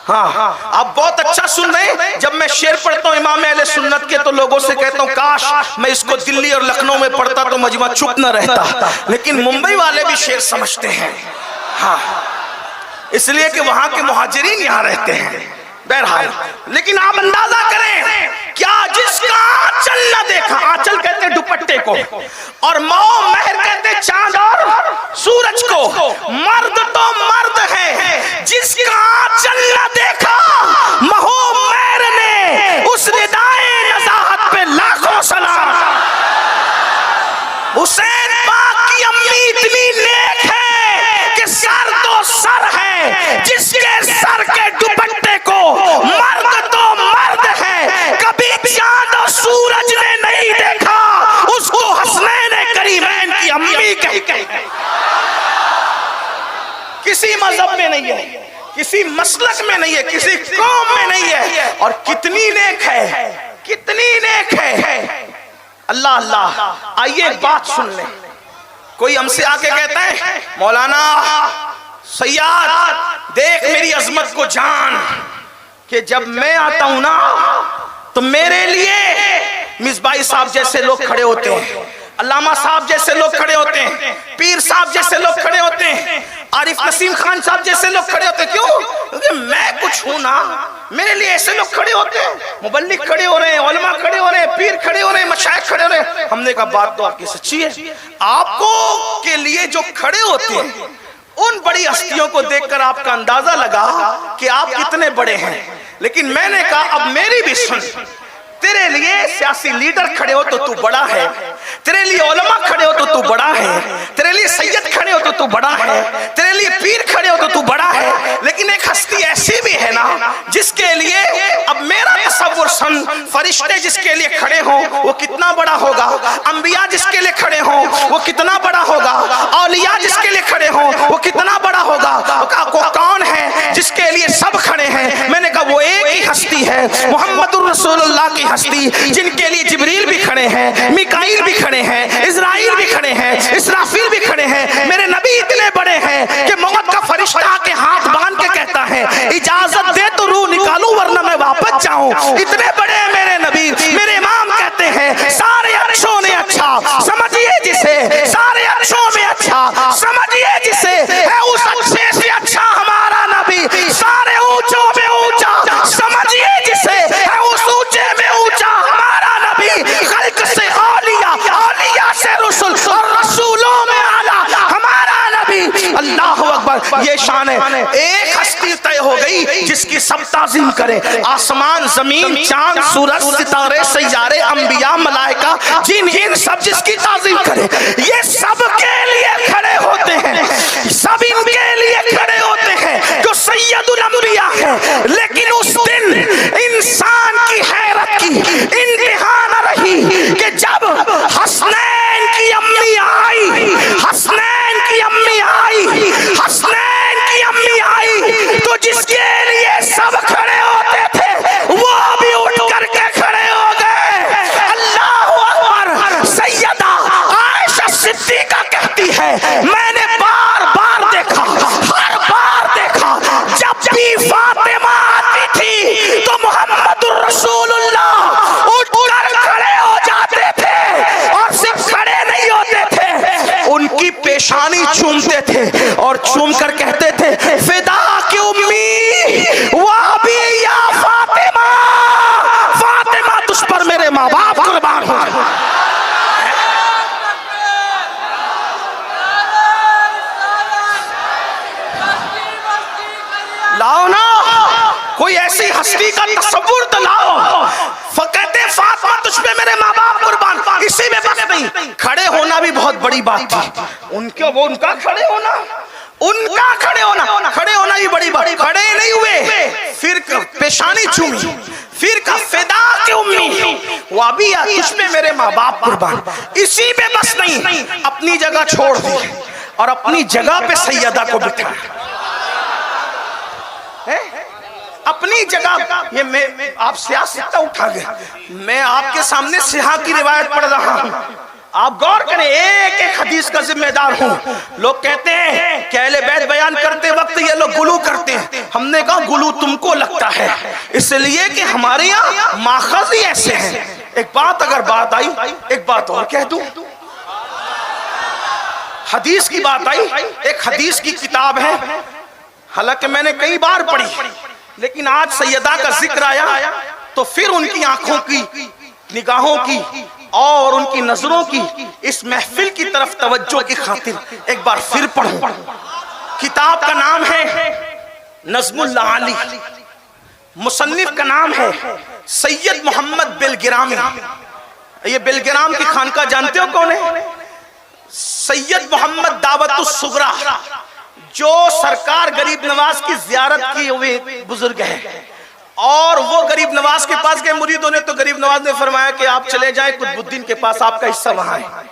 हाँ, आप बहुत अच्छा सुन रहे हैं। जब मैं शेर पढ़ता हूँ इमाम अहले सुन्नत के तो लोगों से कहता हूँ काश मैं इसको दिल्ली और लखनऊ में पढ़ता तो मजमा चुप न रहता, लेकिन मुंबई वाले भी शेर समझते हैं। हाँ, इसलिए कि वहां के मुहाजिरीन यहाँ रहते हैं। बहरहाल, लेकिन आप अंदाजा करें क्या जिसका आंचल न देखा, आंचल कहते दुपट्टे को, और मौ महर कहते चांद और सूरज को। मर्द तो मर्द है, जिसका आंचल न देखा महो महर ने, उस निदाए नज़ाहत पे लाखों सलाम। हुसैन पाक की अम्मी इतनी नेक है कि सर तो सर है, जिसके सर के दुपट्टे को मर्द तो मर्द है, कभी चांद और सूरज ने नहीं देखा, उसको हसनैन करीमैन की अम्मी कही। किसी मजहब में नहीं है, किसी मसलक में नहीं है, किसी कौम में नहीं है, और कितनी नेक है, कितनी नेक है। अल्लाह अल्लाह। आइए एक बात सुन ले। कोई हमसे आके कहता है मौलाना सैयद देख मेरी अजमत को जान, कि जब मैं आता हूं ना तो मेरे लिए मिसबाई साहब जैसे लोग खड़े होते हैं, अल्लामा साहब जैसे लोग खड़े होते हैं, पीर साहब जैसे लोग खड़े होते हैं, आरिफ नसीम खान साहब जैसे लोग खड़े होते हैं। क्यों? क्योंकि मैं कुछ हूं ना, मेरे लिए ऐसे लोग खड़े होते हैं। मुबल्लिग खड़े हो रहे हैं, उलमा खड़े हो रहे हैं, पीर खड़े हो रहे हैं, मशाइख खड़े हो रहे हैं। हमने कहा बात तो आपकी सच्ची है। आपको के लिए जो खड़े होते हैं उन बड़ी हस्तियों को देखकर आपका अंदाजा लगा कि आप कितने बड़े हैं, लेकिन मैंने कहा अब मेरी भी सुन। तेरे लिए सियासी लीडर खड़े हो तो तू बड़ा है, तेरे लिए उलमा खड़े हो तो तू बड़ा है, तेरे लिए सैयद खड़े हो तो तू बड़ा है, तेरे लिए पीर खड़े हो तो तू बड़ा है, लेकिन एक हस्ती ऐसी भी है ना जिसके लिए अब मेरा तसव्वुर सुन, फरिश्ते जिसके लिए खड़े हो वो कितना बड़ा होगा, अंबिया जिसके लिए खड़े हो वो कितना बड़ा होगा, औलिया जिसके लिए खड़े हो वो कितना बड़ा होगा। वो कौन है जिसके लिए सब खड़े हैं? मैंने कहा वो एक ही हस्ती है, मुहम्मदुर रसूलुल्लाह की हस्ती, जिनके लिए जिब्रील भी खड़े हैं, मिकाईल भी खड़े हैं, इज़राइल भी खड़े हैं, इसराफील भी खड़े हैं, मेरे नबी इतने बड़े हैं कि मौत का फरिश्ता के हाथ बांध के कहता है इजाजत दे तो रूह निकालूं वरना मैं वापस जाऊं। इतने बड़े हैं मेरे नबी। मेरे इमाम कहते हैं सारे अच्छों ने अच्छा समझिए जिसे, सारे अच्छों में अच्छा समझिए जिसे, है उस अच्छे से अच्छा हमारा नबी। सारे ऊंचों में ऊंचा समझिए जिसे, है उस ऊंचे में ऊंचा हमारा नबी। खल्क से औलिया, औलिया से रसूल और रसूलों में आला हमारा नबी। अल्लाह अकबर। ये शान है। एक हस्ती तय हो गई जिसकी सब ताज़ीम करे। आसमान, जमीन, चांद, सूरज, सितारे, सैयारे, अंबिया, मलाइका, जिन इन सब जिसकी ताज़ीम करे। ये सब के लिए खड़े होते हैं, सब इनके लिए खड़े होते हैं जो सैयदुल अंबिया है। लेकिन उस दिन इंसान की हैरत की इंतहा न रही कि जब हसनैन की अम्मी आई, हसनैन की अम्मी आई, हसनैन की अम्मी आई, तो जिसके लिए सब खड़े होते थे वो भी उठ करके खड़े हो गए। अल्लाह अकबर। सैयदा आयशा सिद्दीका कहती है मैंने बार बार देखा, हर बार देखा, जब भी फातिमा आती थी तो मुहम्मदुर रसूलुल्लाह उठकर खड़े हो जाते थे और सिर्फ खड़े नहीं होते थे, उनकी पेशानी चूमते थे और चूम कर कहते थे फिदा की उम्मी वह भी या फातिमा, फातिमा तुझ पर मेरे माँ बाप कुर्बान हो। लाओ ना कोई ऐसी हस्ती का तस्वुर तो लाओ। कहते फातिमा तुझ पे मेरे माँ बाप कुर्बान। इसी में बस नहीं, खड़े होना भी बहुत बड़ी बात थी। उनका खड़े होना, उनका खड़े होना, खड़े होना ही बड़ी बात। खड़े नहीं हुए, फिर पेशानी चूमी, फिर का फिदा की उम्मी वाबिया तुझ पे मेरे माँ बाप कुर्बान। इसी में बस नहीं, अपनी जगह छोड़ दी और अपनी जगह पे सैयदा को बिठाया। अपनी जगह। ये मैं आप सियासत उठा गया, मैं आपके सामने सिहा की रिवायत पढ़ रहा हूँ। आप गौर करें, एक एक हदीस का जिम्मेदार हूँ। लोग कहते हैं कि अहले बैत बयान करते वक्त ये लोग गुलू करते हैं। हमने कहा गुलू तुमको लगता है, इसलिए कि हमारे यहाँ माखज़ ही ऐसे हैं। एक बात अगर बात आई, एक बात और कह दूं, हदीस की बात आई, एक हदीस की किताब है, हालांकि मैंने कई बार पढ़ी, लेकिन आज सैयदा का जिक्र आया तो फिर उनकी आंखों की, निगाहों की और उनकी नजरों की इस महफिल की तरफ तवज्जो की खातिर एक बार फिर पढ़ूं। किताब का नाम है नज़्मुल आली, मुसन्निफ का नाम है सैयद मोहम्मद बिलगिरामी। ये बिलगिराम की खानका जानते हो कौन है? सैयद मोहम्मद दावतुस सुगरा, जो सरकार गरीब नवाज की जियारत किए हुए बुजुर्ग है। और वो गरीब नवाज के पास गए मुरीदों ने, तो गरीब नवाज ने फरमाया कि आप चले जाएं कुतुबुद्दीन के पास, आपका हिस्सा वहां है।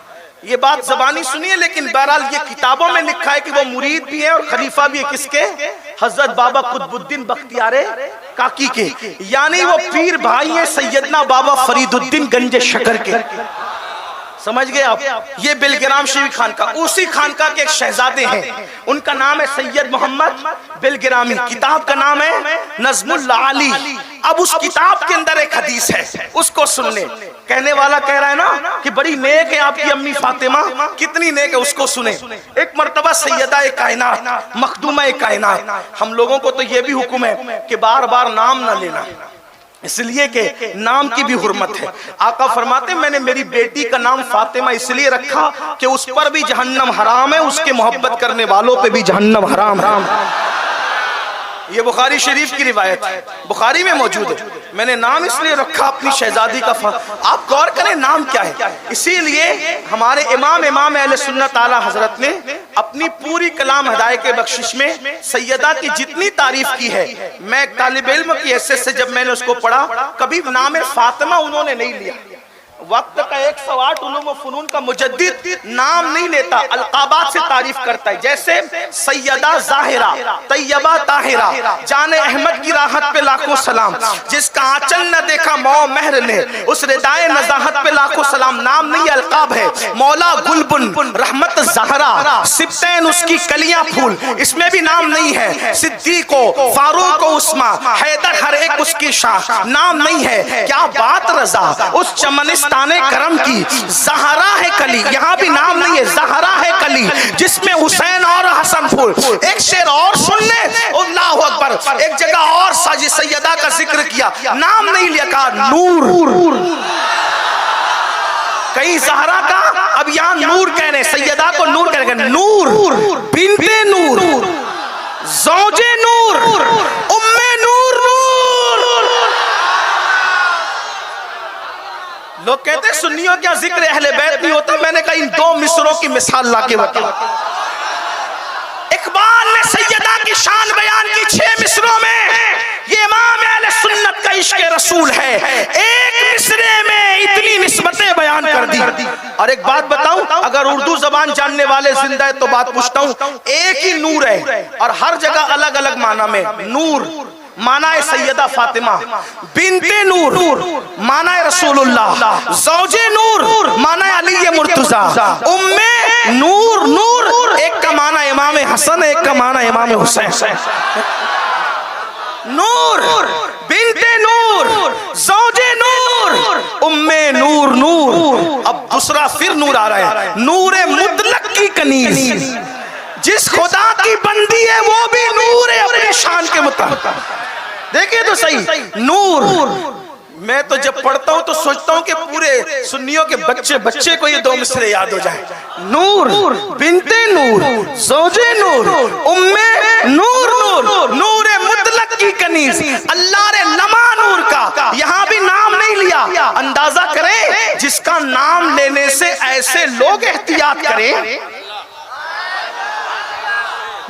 ये बात ज़बानी सुनिए, लेकिन बहरहाल ये किताबों में लिखा है कि वो मुरीद भी है और खलीफा भी है। किसके? हजरत बाबा कुतुबुद्दीन बख्तियारे काकी के, यानी वो पीर भाई है सैयदना बाबा फरीदुद्दीन गंजे शकर के। समझ गए आप? ये बिलगिराम शरीफ खानका, उसी खानका के एक शहजादे हैं, उनका नाम है सैयद मोहम्मद बिलगिरामी। किताब का नाम है नज़्मुल आली। अब उस किताब के अंदर एक हदीस है, उसको सुन ले। कहने वाला कह रहा है ना कि बड़ी नेक है आपकी अम्मी फातिमा, कितनी नेक है, उसको सुने। एक मर्तबा सैयदा ए कायनात, मखदूमा ए कायनात, हम लोगों को तो ये भी हुक्म है कि बार बार नाम ना लेना, इसलिए कि नाम की भी हुर्मत है। आका फरमाते मैंने मेरी बेटी का नाम फातिमा इसलिए रखा कि उस पर भी जहन्नम हराम है, उसके मोहब्बत करने वालों पे भी जहन्नम हराम। ये बुखारी शरीफ की रिवायत है, बुखारी में मौजूद है। मैंने नाम इसलिए रखा अपनी शहजादी का। आप गौर करें नाम क्या है। इसीलिए हमारे इमाम अहले सुन्नत आला हजरत ने अपनी पूरी कलाम हदाये के बख्शिश में सैयदा की जितनी तारीफ की है, मैं तालिब इल्म की हैसियत से जब मैंने उसको पढ़ा, कभी नाम फातिमा उन्होंने नहीं लिया, वक्त का 108 उलूम व फनून का मुजद्दिद नाम नहीं लेता, अलकाबात से तारीफ करता है। जैसे सैयदा जाहिरा, तैयबा ताहिरा, जाने अहमद की राहत पे लाखों सलाम, जिसका आंचल न देखा मौ महर ने, उस रिदाए नजाहत पे लाखों सलाम। नाम नहीं, अलकाब है। मौला गुलबुन, रहमत ज़हरा, सिब्तैन उसकी कलियां फूल, इसमें भी नाम नहीं है। सिद्दीको, फारूक, उस्मा, हैदर, हर एक उसकी शाह, नाम नहीं है। क्या बात रजा उस चमनिस्ताने करम की, ज़हरा है कली, यहाँ भी नाम नहीं है, ज़हरा है कली, जिसमें हुसैन और हसन फूल। एक शेर और सुन ले, अल्लाहु अकबर। एक जगह और साजी सैयदा का जिक्र किया, नाम नहीं लिया, कहा नूर। कहीं ज़हरा का, अब यहाँ नूर कह रहे, सैयदा को नूर कह रहे, नूर, बिन्ते नूर, ज़ौजे नूर, उम्मे नूर। लोग कहते हैं सुन्नियों क्या जिक्र अहले बैत नहीं होता। मैंने कहा इन दो मिसरों की मिसाल लाके बता। इकबाल ने सैयदा की शान बयान की 6 मिसरों में। ये इमाम अहले सुन्नत का इश्क रसूल है। एक मिसरे में इतनी निस्बतें बयान कर दी। और एक बात बताऊं, अगर उर्दू जबान जानने वाले जिंदा है तो बात पूछता हूं, एक ही नूर है और हर जगह अलग अलग माना में। नूर माना है सैयदा फातिमा, बिन्ते नूर माना है रसूलुल्लाह, ज़ौजे नूर माना है अली मुर्तजा, उम्मे नूर एक का माना इमाम हसन, एक का माना इमाम हुसैन। नूर, बिन्ते नूर, ज़ौजे नूर, उम्मे नूर। अब दूसरा फिर नूर आ रहा है, नूरे मुतलक की कनीज, जिस खुदा की बंदी है वो भी नूर है अपने शान के मुताबिक। देखिए तो सही, नूर। मैं तो जब पढ़ता हूँ तो सोचता हूँ कि पूरे सुन्नियों के बच्चे को ये 2 मिसरे याद हो जाए। नूर, बिन्ते नूर, ज़ौजे नूर, उम्मे नूर, नूरे मुतलक की कनीज, अल्लाह रे लमा नूर का। यहाँ भी नाम नहीं लिया। अंदाजा करें, जिसका नाम लेने से ऐसे लोग एहतियात करें,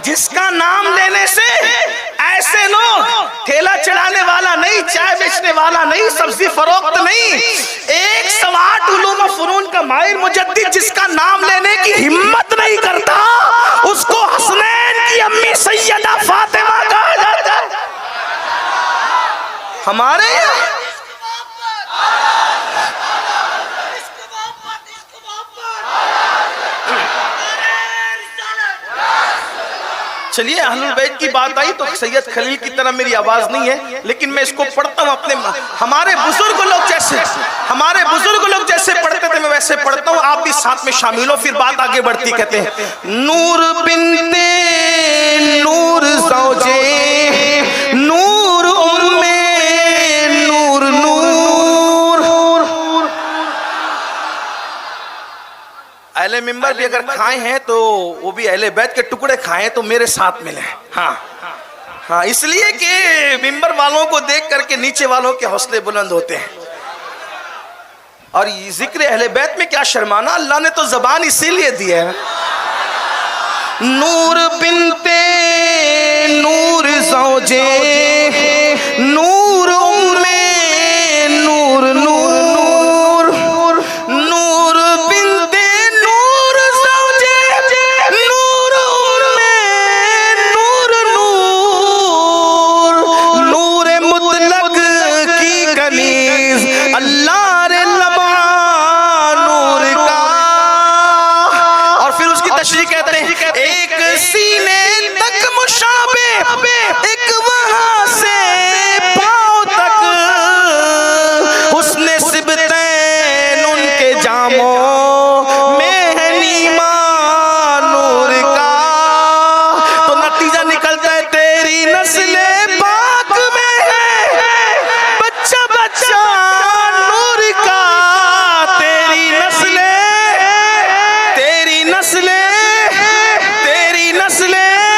जिसका नाम लेने से ऐसे लोग, ठेला चढ़ाने वाला नहीं, चाय बेचने वाला नहीं, सब्जी फरोख्त नहीं, 108 उलूम फनून का माहिर मुजद्दिद जिसका नाम लेने की हिम्मत नहीं करता, उसको हसनैन की अम्मी सैयदा फातिमा कहा जाता है। हमारे चलिए, अहलुल बैत की बात आई तो सैयद खलील की तरह मेरी आवाज नहीं है, लेकिन मैं इसको पढ़ता हूँ अपने, हमारे बुजुर्ग लोग जैसे पढ़ते थे मैं वैसे पढ़ता हूँ। आप भी साथ में शामिल हो, फिर बात आगे बढ़ती। कहते हैं नूर बिन्ते नूर, ज़ौजे नूर, उम्मे नूर। अहले मिंबर भी अगर खाए हैं तो वो भी अहले बैत के टुकड़े खाए तो मेरे साथ मिले। हाँ, इसलिए कि मिंबर वालों को देख करके नीचे वालों के हौसले बुलंद होते हैं। और ये जिक्र अहले बैत में क्या शर्माना, अल्लाह ने तो जबान इसीलिए दी है। नूर बिन्ते नूर, ज़ौजे नूर, उम्मे नूर। तेरी नस्लें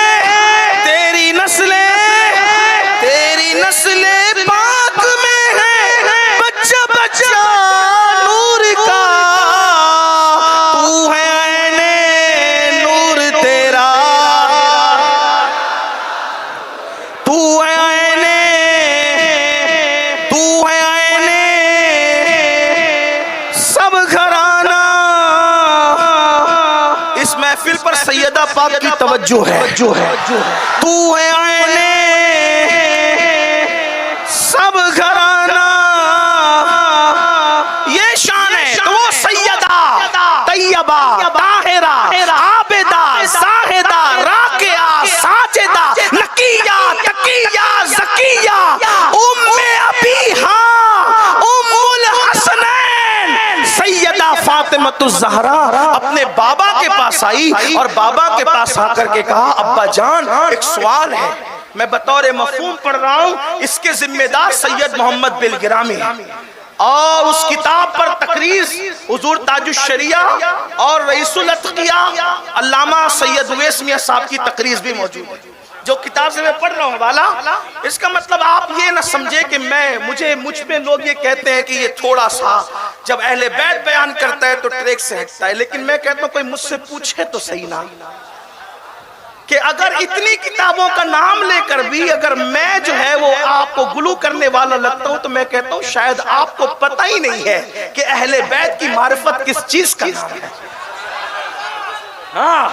महफिल पर सैयदा पाक की तवज्जो है। तू है आईने सब घराना, ये शान है। तो वो सैयदा तैयबा ताहिरा आबिदा साहिदा राकिया साजिदा नकिया तकिया ज़किया उम्मे अबीहा उम्मुल हसनैन सैयदा फातिमतुज़ ज़हरा अपने बाबा के पास आई और बाबा के पास आकर के कहा, अब्बा जान एक सवाल है, मैं बतौर मफ़हूम पढ़ रहा हूँ, इसके जिम्मेदार सैयद मोहम्मद बिलगिरामी और उस किताब पर तकरीर हुजूर ताजुश शरिया और रईसुल अत्किया अल्लामा सैयद उवैस मियां साहब की तकरीर भी मौजूद है। जो किताब से मैं पढ़ रहा हूँ वाला, इसका मतलब आप ये ना समझे कि मुझ में लोग ये कहते हैं कि ये थोड़ा सा जब अहले बैत बयान करता है तो ट्रैक से हटता है, लेकिन मैं कहता हूँ कोई मुझसे पूछे तो सही ना कि अगर इतनी किताबों का नाम लेकर भी अगर मैं जो है वो आपको गुलू करने वाला लगता हूं तो मैं कहता हूं शायद आपको पता ही नहीं है कि अहले बैत की मारिफत किस चीज का नाम है। हाँ,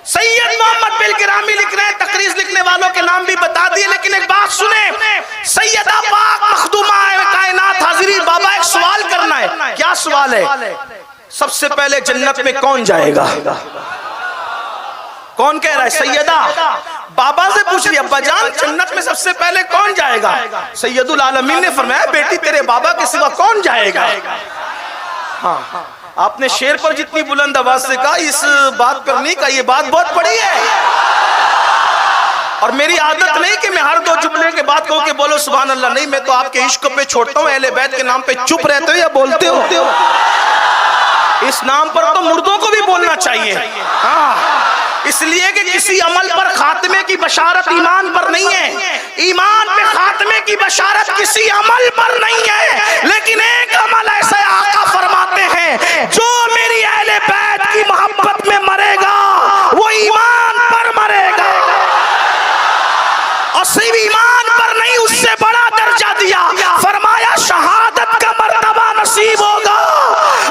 सैयद मोहम्मद बिलगिरामी लिख रहे हैं, तकरीर लिखने वालों के नाम भी बता दिए, लेकिन एक बात सुने, सैयदा पाक मखदूमा कायनात हाजिरी, बाबा एक सवाल करना है। क्या सवाल है? सबसे पहले जन्नत में कौन जाएगा? कौन कह रहा है? सैयदा बाबा से पूछ रही है, अब्बा जान जन्नत में सबसे पहले कौन जाएगा? सैयदुल आलमीन ने फरमाया, बेटी तेरे बाबा के सिवा कौन जाएगा? हाँ, आपने शेर पर जितनी बुलंद आवाज से कहा, इस बात पर नहीं कहा, ये बात बहुत बड़ी है। और मेरी आदत नहीं कि मैं हर दो जुमले के बाद कहूं कि बोलो सुभान अल्लाह, नहीं, मैं तो आपके इश्क पे छोड़ता हूं। अहले बैत के नाम पे चुप रहते हो या बोलते हो? इस नाम पर तो मुर्दों को भी बोलना चाहिए। हाँ, इसलिए कि किसी अमल पर खात्मे की बशारत ईमान पर नहीं है, ईमान पे खात्मे की बशारत किसी अमल पर नहीं है, लेकिन एक अमल ऐसा आका फरमाते हैं, जो मेरी अहले बैत की मोहब्बत में मरेगा वो ईमान पर मरेगा। और सिर्फ ईमान पर नहीं, उससे बड़ा दर्जा दिया, फरमाया शहादत का मर्तबा नसीब होगा,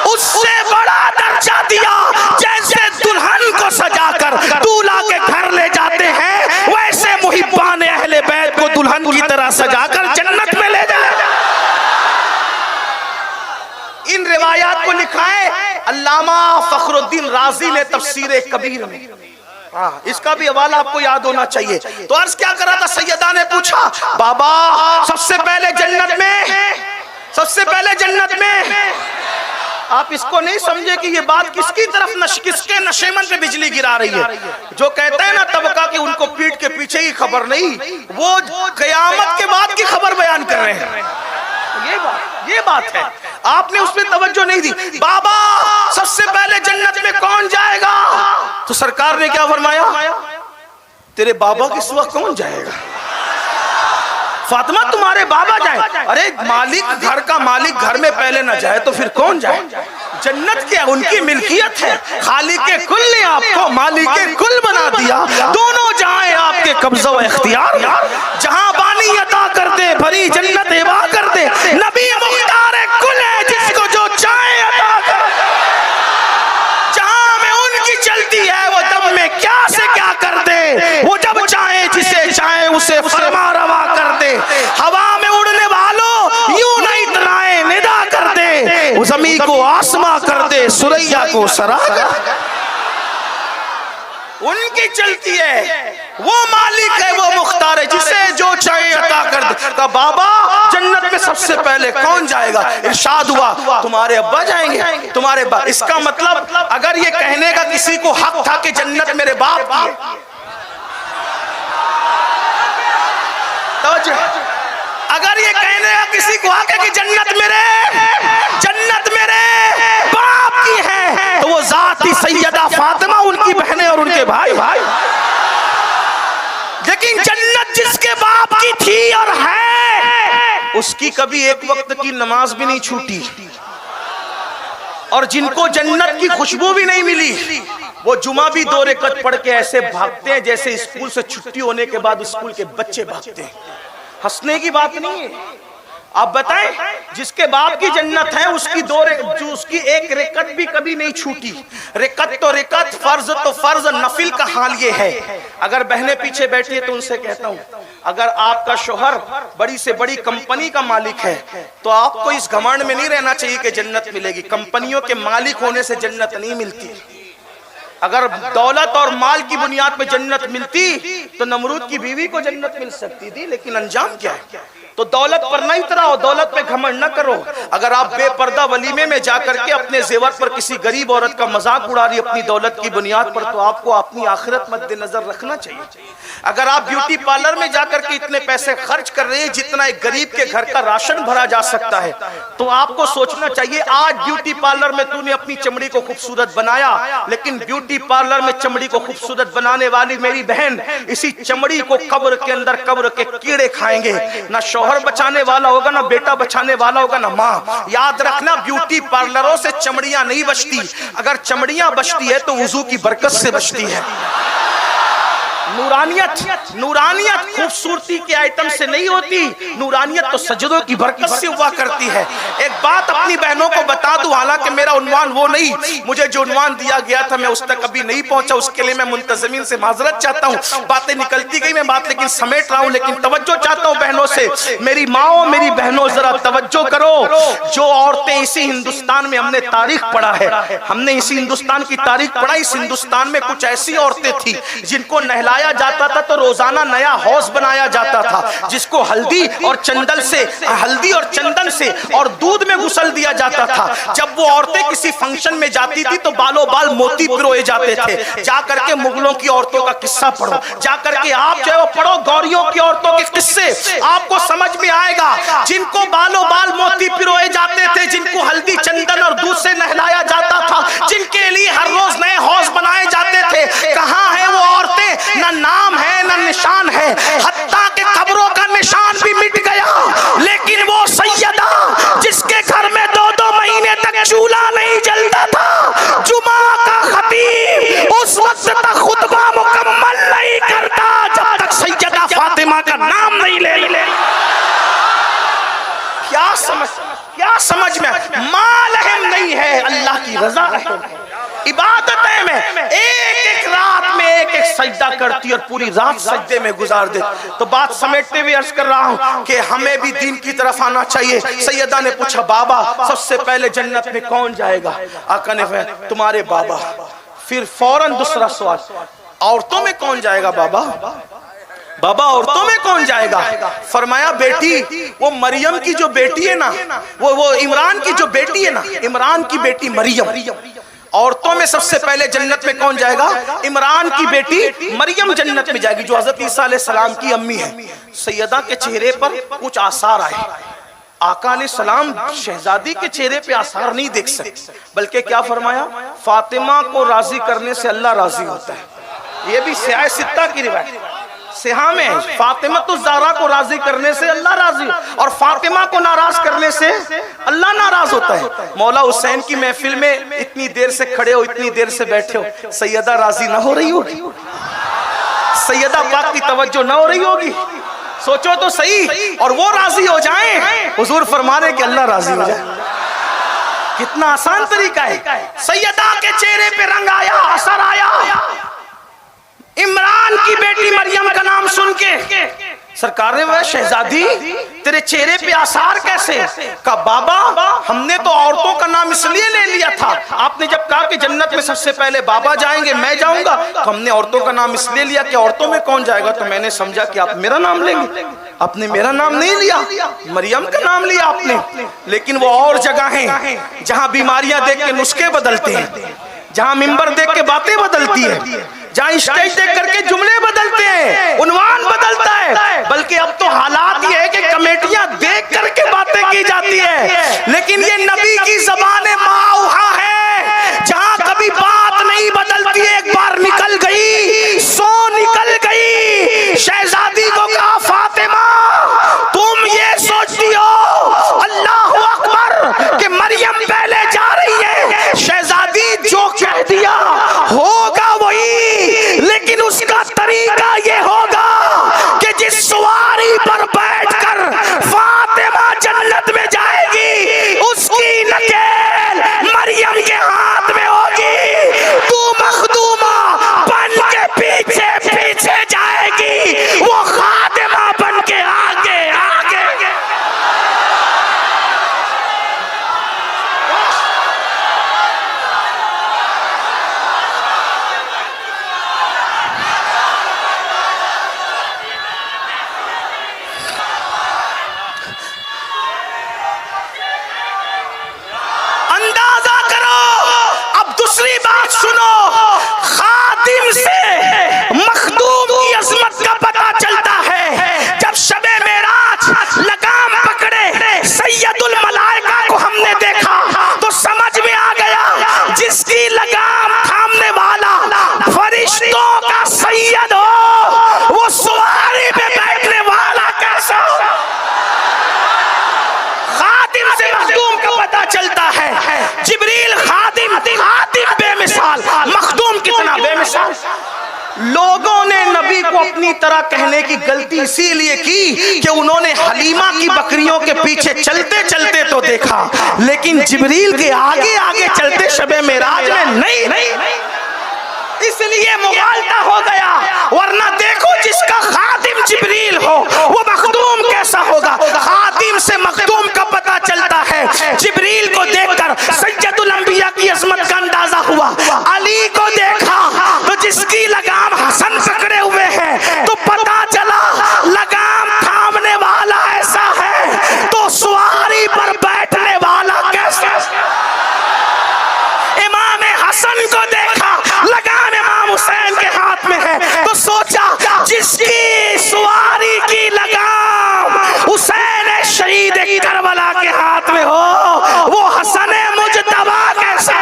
उससे बड़ा दर्जा दिया। जैसे दुल्हन को सजाकर दूल्हा के घर ले जाते हैं, वैसे मुहिब्बान अहले बैत को दुल्हन की तरह सजाकर जन्नत में ले जाए। इन रिवायात को लिखा है अल्लामा फखरुद्दीन राजी ने तफसीर कबीर में। हाँ, इसका भी हवाला आपको याद होना चाहिए। तो अर्ज क्या कर रहा था, सैयदा ने पूछा, बाबा सबसे पहले जन्नत में आप इसको नहीं समझे कि ये बात किसकी तरफ किसके नशेमन पे बिजली गिरा रही है। जो कहते हैं ना तबका कि उनको पीठ के पीछे ही खबर नहीं, वो कयामत के बाद की खबर बयान कर रहे हैं। ये बात है, आपने उसमें तवज्जो नहीं दी। बाबा सबसे पहले जन्नत में कौन जाएगा? तो सरकार ने क्या फरमाया, तेरे बाबा के सिवा कौन जाएगा? फातिमा तुम्हारे बाबा जाए। अरे मालिक, घर का मालिक घर में पहले ना जाए तो फिर कौन जाए? जन्नत क्या उनकी मिल्कियत है, खालिक कुल ने आपको मालिक कुल बना दिया। दोनों जाए आपके कब्जा व इख्तियार, जहां बानी अता कर दे, भरी जन्नत हिबा कर दे। नबी मुख्तार कुल है, जिसको जो चाहे अता कर। जहां में उनकी चलती है वो दम में क्या से क्या कर दे, वो जब चाहे जिसे चाहे उसे फरमा रवा कर दे। हवा में उड़ने वालों यूं नहीं तनाए निदा कर दे, वो ज़मीं को आसमां कर दे, सुरैया को सरा कर। उनकी चलती है, वो मालिक है, वो मुख्तार है, जिसे जो चाहे अता कर दे। का बाबा जन्नत में सबसे पहले कौन जाएगा? इरशाद हुआ तुम्हारे अब्बा जाएंगे, तुम्हारे बाप। इसका मतलब अगर ये कहने का किसी को हक था कि जन्नत मेरे बाप की, अगर ये कहने का किसी को हक है कि जन्नत मेरे बाप की है, तो वो जाती सैयदा फातिमा, उनकी बहनें और उनके भाई। लेकिन जन्नत जिसके बाप की थी और है, उसकी कभी एक वक्त की नमाज भी नहीं छूटी। और जिनको जन्नत की खुशबू भी नहीं मिली, वो जुमा भी 2 रकात पढ़ के ऐसे भागते हैं जैसे स्कूल से छुट्टी होने के बाद स्कूल के बच्चे भागते हैं। हंसने की बात नहीं है, आप बताएं, जिसके बाप की जन्नत है उसकी जो उसकी एक रिकत भी कभी नहीं छूटी। रिकत तो रिकत, फर्ज तो फर्ज, नफिल का हाल ये है। अगर बहनें पीछे बैठी है तो उनसे कहता हूं, अगर आपका शोहर बड़ी से बड़ी कंपनी का मालिक है तो आपको इस घमंड में नहीं रहना चाहिए कि जन्नत मिलेगी। कंपनियों के मालिक होने से जन्नत नहीं मिलती। अगर दौलत और माल की बुनियाद पे जन्नत मिलती तो नमरूद की बीवी को जन्नत मिल सकती थी, लेकिन अंजाम क्या है? तो दौलत पर नहीं उतराओ, दौलत पे घमंड न करो। अगर आप बेपर्दा वलीमे में जाकर के अपने जेवर पर किसी गरीब औरत का मजाक उड़ा रही अपनी दौलत की बुनियाद पर, तो आपको अपनी आखिरत मद्देनजर रखना चाहिए। अगर आप ब्यूटी पार्लर में जाकर के इतने पैसे खर्च कर रहे हैं जितना एक गरीब के घर का राशन भरा जा सकता है, तो आपको सोचना चाहिए आज ब्यूटी पार्लर में तूने अपनी चमड़ी को खूबसूरत बनाया, लेकिन ब्यूटी पार्लर में चमड़ी को खूबसूरत बनाने वाली मेरी बहन इसी चमड़ी को कब्र के अंदर कब्र के कीड़े खाएंगे। ना शौहर बचाने वाला होगा, ना बेटा बचाने वाला होगा, ना माँ। याद रखना, ब्यूटी पार्लरों से चमड़ियां नहीं बचती। अगर चमड़ियां बचती है तो वुजू की बरकत से बचती है। नूरानियत खूबसूरती के आइटम से नहीं होती, नूरानियत तो सजदों की बरकत से हुआ करती है। एक बात अपनी बहनों को बता दूं, हालांकि मेरा उन्वान वो नहीं, मुझे जो उन्वान दिया गया था मैं उस तक अभी नहीं पहुंचा, उसके लिए मैं मुंतज़मीन से माजरत चाहता हूं। बातें निकलती गई, मैं बात लेकिन समेट रहा हूं। लेकिन तवज्जो चाहता हूं बहनों से, मेरी माओ मेरी बहनों जरा तवज्जो करो। जो औरतें इसी हिंदुस्तान में, हमने तारीख पढ़ा है, हमने इसी हिंदुस्तान की तारीख पढ़ा। इस हिंदुस्तान में कुछ ऐसी औरतें थी जिनको नहलाया जाता था तो रोजाना नया हौज बनाया जाता था, जिसको हल्दी और चंदन से और दूध में गुसल दिया जाता था। जब वो औरतें किसी फंक्शन में जाती थी तो बालों बाल मोती पिरोए जाते थे। जाकर के मुगलों की औरतों का किस्सा पढ़ो, जाकर के आप जो है वो पढ़ो गौरियों की औरतों के किस्से, आपको समझ में आएगा। जिनको बालों बाल मोती पिरोए जाते थे, जिनको हल्दी चंदन और दूध से नहलाया जाता था, जिनके लिए हर रोज नए हौज बनाए जाते थे, कहां है वो औरतें? ना नाम है ना निशान है, हत्ता के कब्रों का निशान भी मिट गया। लेकिन वो सैयदा जिसके घर में 2-2 महीने तक चूल्हा नहीं जलता था, जुमा का खतीब उस वक्त तक खुतबा मुकम्मल नहीं करता जब तक सैयदा फातिमा का नाम नहीं ले। क्या समझ में? माल अहम नहीं है, अल्लाह की रजा अहम है। इबादतें में एक रात में एक सजदा करती और पूरी रात सजदे में गुजार दे। तो बात समेटते हुए अर्ज कर रहा हूं कि हमें भी दीन की तरफ आना चाहिए। सैयदा ने पूछा, बाबा सबसे पहले जन्नत में कौन जाएगा? आका ने कहा, तुम्हारे बाबा। फिर फौरन दूसरा सवाल, औरतों में कौन जाएगा बाबा औरतों में कौन जाएगा? फरमाया, बेटी वो मरियम की जो बेटी है ना, वो इमरान की जो बेटी है ना, इमरान की बेटी मरियम। औरतों में सबसे पहले जन्नत में कौन जाएगा? इमरान की बेटी मरियम जन्नत में जाएगी, जो हजरत ईसा अलैहिस्सलाम की अम्मी है। सैयदा के चेहरे पर कुछ आसार आए। आका अलैहिस्सलाम शहजादी के चेहरे पे आसार नहीं देख सकते, बल्कि क्या फरमाया? फातिमा को राजी करने से अल्लाह राजी होता है। ये भी सियाह सित्ता की रिवायत, सिहा में फातिमा तो ज़हरा को राजी करने से अल्लाह राजी, और फातिमा को नाराज करने से अल्लाह नाराज होता है। मौला हुसैन की महफिल में इतनी देर से खड़े हो, इतनी देर से बैठे हो, सैयदा राजी ना हो रही होगी? सैयदा पाक की तवज्जो ना हो रही होगी? सोचो तो सही। और वो राजी हो जाएं, हुजूर फरमा रहे कि अल्लाह राजी हो जाए। कितना आसान तरीका है। सैयदा के चेहरे पे रंग आया, असर आया। इमरान की बेटी मरियम का नाम सुन के सरकार ने, वह शहजादी तेरे चेहरे पे आसार कैसे? का बाबा हमने तो औरतों का नाम इसलिए ले लिया था, आपने जब कहा कि जन्नत में सबसे पहले बाबा जाएंगे मैं जाऊंगा, तो हमने औरतों का नाम इसलिए लिया कि औरतों में कौन जाएगा। तो मैंने समझा कि आप मेरा नाम लेंगे। आपने मेरा नाम नहीं लिया, मरियम का नाम लिया आपने। लेकिन वो और जगह है जहां बीमारियां देख के नुस्खे बदलते हैं, जहां मिंबर देख के बातें बदलती है, जहां स्टेज देख करके जुमले बदलते हैं, उन्वान बदलता है। बल्कि अब तो हालात ये है कि कमेटियां देख करके बातें की जाती है। लेकिन ये नबी की ज़बान माऊहा है, जहां कभी बात नहीं बदलती, एक बार निकल गई सो निकल गई। शहजादी को कहा, फातिमा तुम ये सोचती हो अल्लाहु अकबर कि मरियम पहले जा रही है। शहजादी जो कह दिया होगा वही, लेकिन उसका तरीका ये होगा कि जिस सवारी पर बैठकर फातिमा जन्नत लोगों ने नबी को अपनी तरह कहने की गलती इसीलिए की कि उन्होंने हलीमा की बकरियों के पीछे चलते चलते तो देखा, लेकिन जिब्रील के आगे आगे चलते शबे मेराज में नहीं, इसलिए मुगालता हो गया। वरना देखो जिसका खादिम जिब्रील हो वो मखदूम कैसा होगा। खादिम से मखदूम का पता चलता है। जिब्रील को देखकर सैयदुल अंबिया की अजमत का अंदाजा हुआ। अली को देखा तो जिसकी लगाम हसन पकड़े हुए है तो पता चला लगाम थामने वाला ऐसा है तो सवारी पर बैठने वाला कैसा। इमाम हसन को देखा लगाम इमाम हुसैन के हाथ में है तो सोचा जिसकी सवारी की लगाम हुसैन शहीद करबला के हाथ में हो वो हसन मुजतबा कैसा।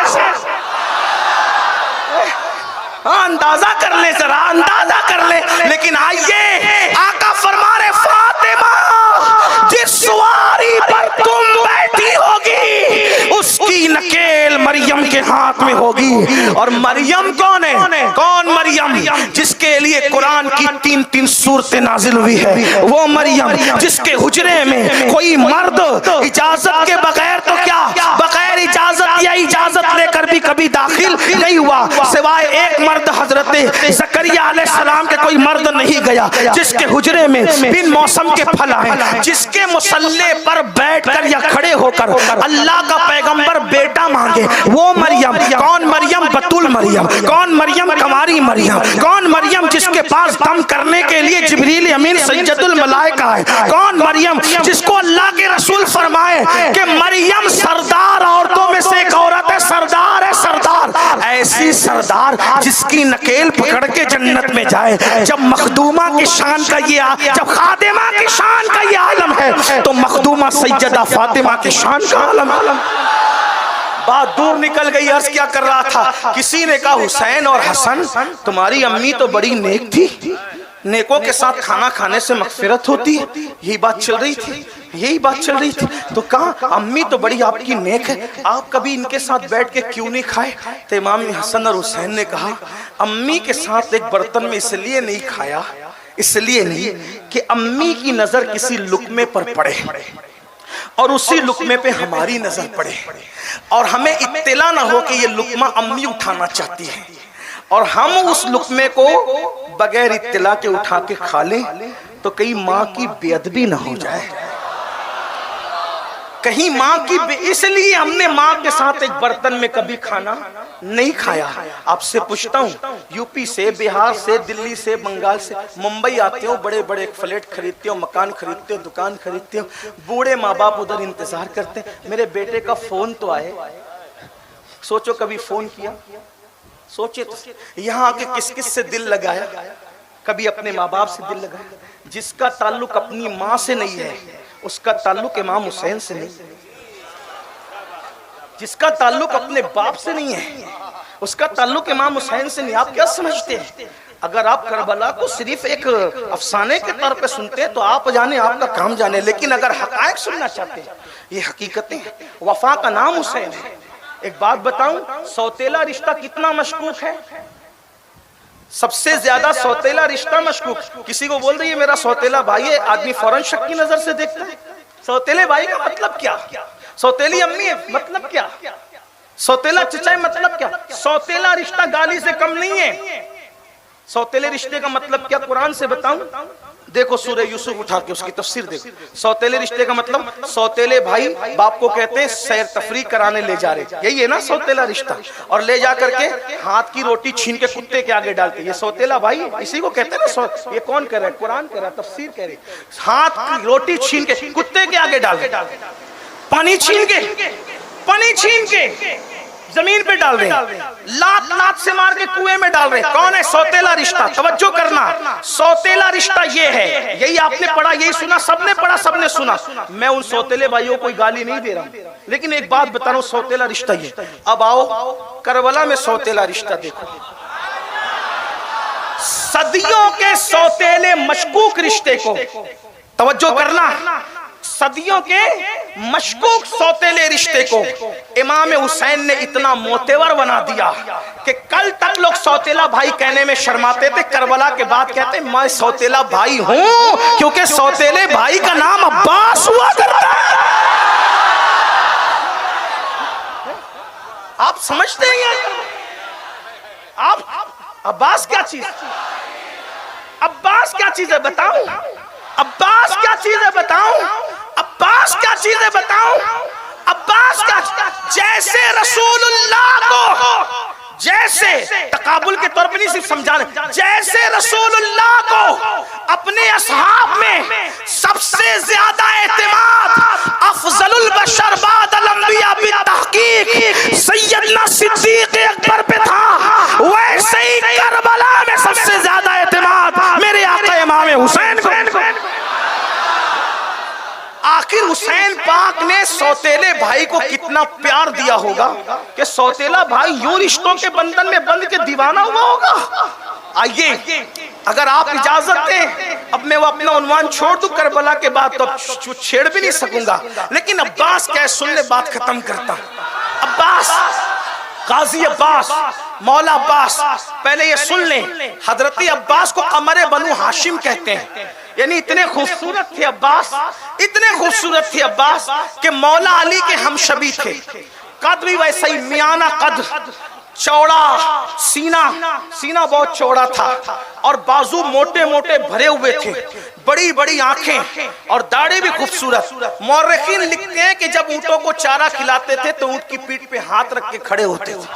अंदाजा कर ले, जरा अंदाजा कर ले। लेकिन आइए आका फरमा रहे फातिमा जिस सवारी पर तुम बैठी होगी उसकी नकेल मरियम के हाथ में होगी। और मरियम कौन है? कौन मरियम? जिसके लिए कुरान की 3-3 सूरतें नाजिल हुई है वो मरियम, जिसके हुजरे में कोई मर्द इजाजत के बगैर तो क्या बगैर इजाजत या इजाजत लेकर भी कभी दाखिल नहीं हुआ सिवाय एक मर्द हजरत ज़करिया अलैहिस्सलाम के कोई मर्द नहीं गया। जिसके हुजरे में बिन मौसम के फल आए, जिसके मुसल्ले पर बैठकर या खड़े होकर अल्लाह का पैगंबर बेटा मांगे वो मरियम। कौन मरियम? बतूल मरियम। कौन मरियम? कंवारी मरियम। कौन मरियम? जिसके पास दम करने के लिए जिब्रील अमीन सैयदुल मलाइका है। कौन मरियम? जिसको अल्लाह के रसूल फरमाए कि मरियम सरदार औरतों में से एक औरत है, सरदार है, सरदार। ऐसी सरदार जिसकी नकेल पकड़ के जन्नत में जाए। जब मखदूमा की शान का ये जब खादिमा की शान का ये आलम है तो मखदूमा सैयदा फातिमा की शान का आलम। बात दूर निकल गई। अर्ज क्या कर रहा था? किसी ने कहा हुसैन और हसन तुम्हारी अम्मी तो बड़ी नेक थी, नेकों के साथ खाना खाने से मगफिरत होती है। यही बात चल रही थी, यही बात चल रही थी। तो कहा अम्मी तो बड़ी आपकी नेक है, आप कभी इनके साथ बैठ के क्यों नहीं खाए? तो इमाम हसन और हुसैन ने कहा अम्मी के साथ एक बर्तन में इसलिए नहीं खाया, इसलिए नहीं कि अम्मी की नजर किसी लुकमे पर पड़े और उसी लुकमे पे हमारी नजर पड़े और हमें इत्तला ना हो कि ये लुकमा अम्मी उठाना चाहती है और हम उस लुकमे को बगैर इत्तला के उठा के खा लें तो कहीं माँ की बेअदबी ना हो जाए, कहीं माँ की। इसलिए हमने माँ के साथ एक बर्तन में कभी खाना नहीं खाया। आपसे पूछता हूँ, यूपी से, बिहार से, दिल्ली से, बंगाल से मुंबई आते हो, बड़े बड़े फ्लैट खरीदते हो, मकान खरीदते हो, दुकान खरीदते हो, बूढ़े माँ बाप उधर इंतजार करते हैं मेरे बेटे का फोन तो आए। सोचो कभी फोन किया? सोचे तो यहाँ आके किस किस से दिल लगाया? कभी अपने माँ बाप से दिल लगाया? जिसका ताल्लुक अपनी माँ से नहीं है उसका ताल्लुक इमाम हुसैन से नहीं, जिसका ताल्लुक अपने बाप से नहीं है उसका ताल्लुक इमाम हुसैन से नहीं। आप क्या समझते हैं? अगर आप करबला को सिर्फ एक अफसाने के तौर पे सुनते हैं तो आप जाने, आपका काम जाने, लेकिन अगर हकायक सुनना चाहते हैं, ये हकीकतें, वफा का नाम हुसैन है। एक बात बताऊं, सौतेला रिश्ता कितना मशकूक है? सबसे ज्यादा सौतेला रिश्ता मशकूक। किसी को बोल रही है मेरा सौतेला भाई है, आदमी फौरन शक की नजर से देखता है। सौतेले भाई का मतलब क्या? सौतेली अम्मी है मतलब क्या? सौतेला चचा मतलब क्या? सौतेला रिश्ता गाली से कम नहीं है। सौतेले रिश्ते का मतलब क्या कुरान से बताऊं? देखो सूरह यूसुफ उठा के उसकी तफसीर देखो। सौतेले रिश्ते का मतलब, सौतेले भाई बाप को कहते हैं सैर तफरीक कराने ले जा रहे, यही है ना सौतेला रिश्ता। और ले जा करके हाथ की रोटी छीन के कुत्ते के आगे डालते, ये सौतेला भाई इसी को कहते हैं ना। ये कौन कह रहा है? कुरान कह रहा है, तफसीर कह रही। हाथ की रोटी छीन के कुत्ते के आगे डाल, पानी छीन के जमीन पे डाल रहे, लात लात से मार के कुएं में डाल रहे। कौन है? सौतेला रिश्ता। तवज्जो करना, सौतेला रिश्ता ये है। यही आपने पढ़ा, यही सुना, सबने पढ़ा, सबने सुना। मैं उन सौतेले भाइयों को गाली नहीं दे रहा हूं, लेकिन एक बात बता रहा हूं, सौतेला रिश्ता ये। अब आओ करबला में सौतेला रिश्ता देखो। सदियों के सौतेले मशकूक रिश्ते को तवज्जो करना, सदियों के मशकूक सौतेले रिश्ते को इमाम हुसैन ने इतना मोतेवर बना दिया कि कल तक लोग सौतेला भाई कहने में शर्माते थे, करबला के बाद कहते मैं सौतेला भाई हूं, क्योंकि सौतेले भाई का नाम अब्बास हुआ करता है। आप समझते हैं आप अब्बास क्या चीज, अब्बास क्या चीज है बताऊं, अब्बास क्या चीज है बताऊं, अब्बास क्या चीज है बताऊं, अब्बास क्या, जैसे रसूलुल्लाह को, जैसे तकाबुल के तौर पे नहीं सिर्फ समझाने, जैसे रसूलुल्लाह को अपने असहाब में सबसे ज्यादा एतमाद अफजलुल बशर बादल अंबिया बितहकीक सैयदना सिद्दीक अकबर पे था, वैसे ही करबला में सबसे ज्यादा एतमाद मेरे आका इमाम हुसैन को। आखिर हुसैन पाक ने सौतेले भाई को कितना प्यार दिया होगा कि सौतेला भाई यूं रिश्तों के बंधन में बंध के दीवाना हुआ होगा। आइए अगर आप इजाजत दें, अब मैं वो अपना उन्वान छोड़ दूं करबला के बाद तो छेड़ भी नहीं सकूंगा, लेकिन अब्बास क्या है सुन ले, बात खत्म करता हूं। अब्बास, गाजी अब्बास, मौला अब्बास, पहले ये सुन लें, हजरती अब्बास को कमरे बनु हाशिम कहते हैं, यानी इतने खूबसूरत थे अब्बास, इतने खूबसूरत थे अब्बास कि मौला अली के हमशबी थे। कद भी वैसा ही मियाना कद, चौड़ा सीना, सीना बहुत चौड़ा था और बाजू मोटे मोटे भरे हुए थे, बड़ी बड़ी आंखें और दाढ़ी भी खूबसूरत। मौर्रिखीन लिखते हैं कि जब ऊंटों को चारा खिलाते थे तो ऊंट की पीठ पे हाथ रख के खड़े होते थे।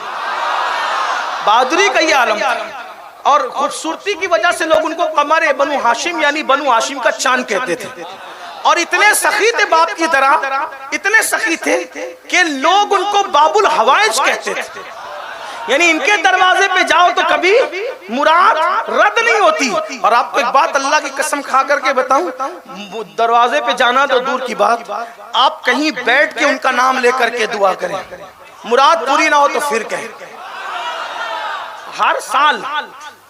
बहादुरी का ये आलम था और खूबसूरती की वजह से लोग उनको कमरे बनु हाशिम यानी बनु हाशिम का चांद कहते थे। और इतने सखी थे बाप की तरह, इतने सखी थे कि लोग उनको बाबुल हवाइज कहते थे, यानी इनके दरवाजे पे जाओ तो कभी मुराद रद्द नहीं होती। और आपको एक बात अल्लाह की कसम खा करके बताऊं, दरवाजे पे जाना तो दूर की बात, आप कहीं बैठ के उनका नाम लेकर के दुआ करें, मुराद पूरी ना हो तो फिर कहें। हर साल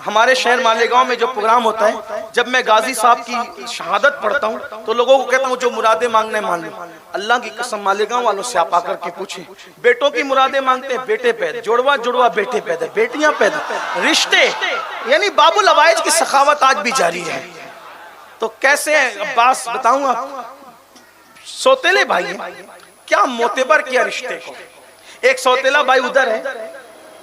हमारे शहर मालेगांव में जो प्रोग्राम होता है, जब मैं गाजी साहब की शहादत पढ़ता हूँ तो लोगों को कहता हूँ जो मुरादे मांगने मांग लो। अल्लाह की कसम मालेगांव वालों से आप आकर के पूछें, बेटों की मुरादे मांगते हैं, बेटे पैदा, जुड़वा जुड़वा बेटे पैदा, बेटियां पैदा, रिश्ते, यानी बाबुल अवाइज की सखावत आज भी जारी है। तो कैसे अब्बास बताऊं आप, सौतेले भाई क्या मोतेबर किया रिश्ते को। एक सौतेला भाई उधर है,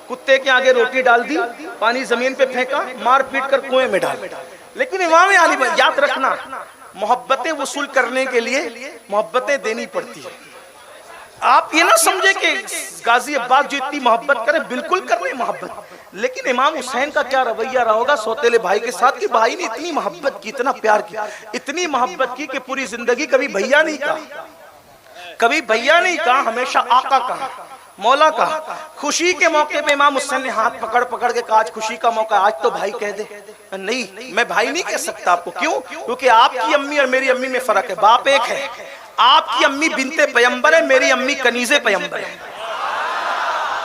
कुत्ते के आगे रोटी डाल दी, पानी जमीन पे फेंका, मार पीट कर कुएं में डाल। लेकिन इमाम अली, याद रखना, मोहब्बतें वसूल करने के लिए मोहब्बतें देनी पड़ती है। आप ये ना समझे कि गाजी अब्बास जो इतनी मोहब्बत करे, बिल्कुल कर रहे मोहब्बत, लेकिन इमाम हुसैन का क्या रवैया रहा होगा सौतेले भाई के साथ कि भाई ने इतनी मोहब्बत की, इतना प्यार किया, इतनी मोहब्बत की कि पूरी जिंदगी कभी भैया नहीं कहा, कभी भैया नहीं कहा, हमेशा आका कहा, मौला का। खुशी के मौके पे इमाम हुसैन ने हाथ पकड़ पकड़ के कहा आज खुशी का मौका, आज तो भाई कह दे। नहीं, मैं भाई नहीं कह सकता आपको। क्यों? क्योंकि आपकी अम्मी और मेरी अम्मी में फर्क है, बाप एक है। आपकी अम्मी बिनते पैगंबर है, मेरी अम्मी कनीज़े पैगंबर है।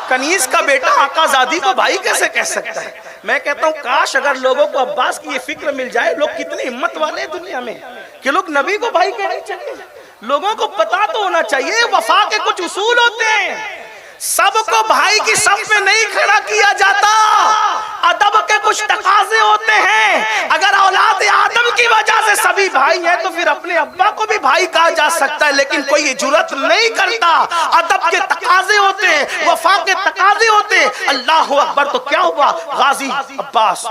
कनीज का बेटा आकाजादी को भाई कैसे कह सकता है? मैं कहता हूँ काश अगर लोगों को अब्बास की ये फिक्र मिल जाए, लोग कितनी हिम्मत वाले हैं दुनिया में कि लोग नबी को भाई कहने चाहिए। लोगों को पता तो होना चाहिए वफा के कुछ उसूल होते हैं, सबको भाई की सफ में नहीं खड़ा किया जाता, अदब के कुछ तकाजे होते हैं। अगर औलाद आदम की वजह से सभी भाई हैं तो फिर अपने अब्बा को भी भाई कहा जा सकता है, लेकिन कोई ये जुर्रत नहीं करता। अदब के तकाजे होते हैं, वफा के तकाजे होते हैं। अल्लाह अकबर। तो क्या हुआ? गाजी अब्बास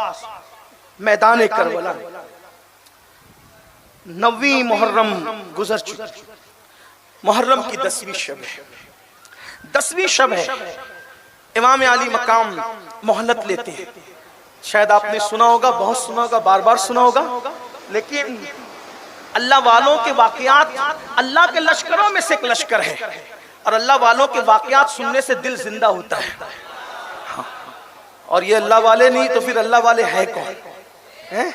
मैदान करबला, 9वीं मुहर्रम गुजर चुकी, मुहर्रम की 10वीं शब है, 10वीं शब है। इमाम अली मकाम मोहलत लेते हैं। शायद आपने सुना होगा, बहुत सुना होगा, बार बार सुना होगा, लेकिन अल्लाह वालों के वाकयात, अल्लाह के लश्करों में से एक लश्कर है और अल्लाह वालों के वाकयात सुनने से दिल जिंदा होता है। हाँ। और ये अल्लाह वाले नहीं तो फिर अल्लाह वाले है कौन? है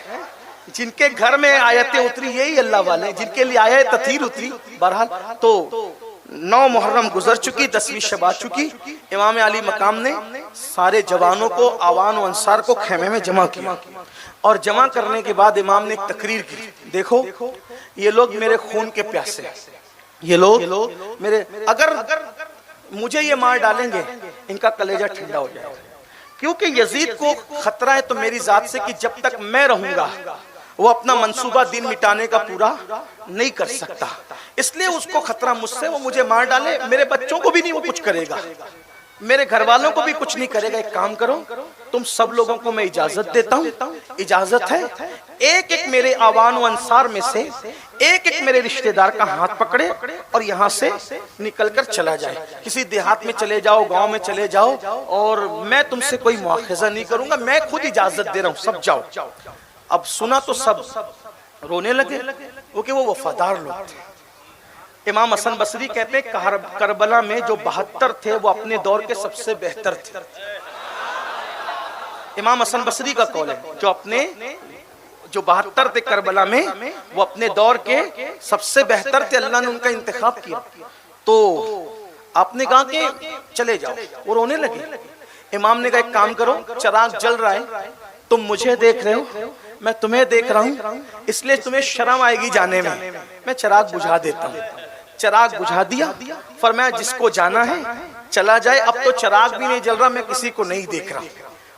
जिनके घर में आयतें उतरी यही अल्लाह वाले, जिनके लिए आयत तथीर उतरी। बहरहाल तो 9 मुहर्रम गुजर चुकी, 10वीं शब आ चुकी। इमाम अली मकाम ने सारे जवानों को, आवान और अंसार को खेमे में जमा किया और जमा करने के बाद इमाम ने एक तकरीर की, देखो ये लोग मेरे खून के प्यासे हैं, ये लोग मेरे, अगर मुझे ये मार डालेंगे इनका कलेजा ठंडा हो जाएगा, क्योंकि यजीद को खतरा है तो मेरी जात से कि जब तक मैं रहूंगा वो अपना मंसूबा दिन मिटाने का पूरा नहीं कर सकता, इसलिए उसको खतरा मुझसे, वो मुझे मार डाले, मेरे बच्चों को भी नहीं वो कुछ करेगा, मेरे घर वालों को भी कुछ नहीं करेगा। एक काम करो, तुम सब लोगों को मैं इजाजत देता हूँ, इजाजत है, एक एक मेरे आवान व अंसार में से एक एक मेरे रिश्तेदार का हाथ पकड़े और यहाँ से निकलकर चला जाए, किसी देहात में चले जाओ, गांव में चले जाओ, और मैं तुमसे कोई मुआखजा नहीं करूंगा, मैं खुद इजाजत दे रहा हूँ, सब जाओ। अब सुना तो सब रोने लगे, क्योंकि वो वफादार लोग थे। इमाम हसन बसरी कहते हैं करबला में जो 72 थे वो अपने दौर के सबसे बेहतर थे। इमाम हसन बसरी का कौल है, जो 72 थे करबला में वो अपने दौर के सबसे बेहतर थे, अल्लाह ने उनका इंतखाब किया। तो आपने कहा कि चले जाओ, वो रोने लगे। इमाम ने कहा एक काम करो, चिराग जल रहा है, तुम मुझे देख रहे हो, मैं तुम्हें देख रहा हूं, इसलिए तुम्हें शर्म आएगी जाने में, मैं चिराग बुझा देता हूं। चिराग बुझा दिया, फरमाया जिसको जाना है चला जाए, अब तो चिराग भी नहीं जल रहा, मैं किसी को नहीं देख रहा,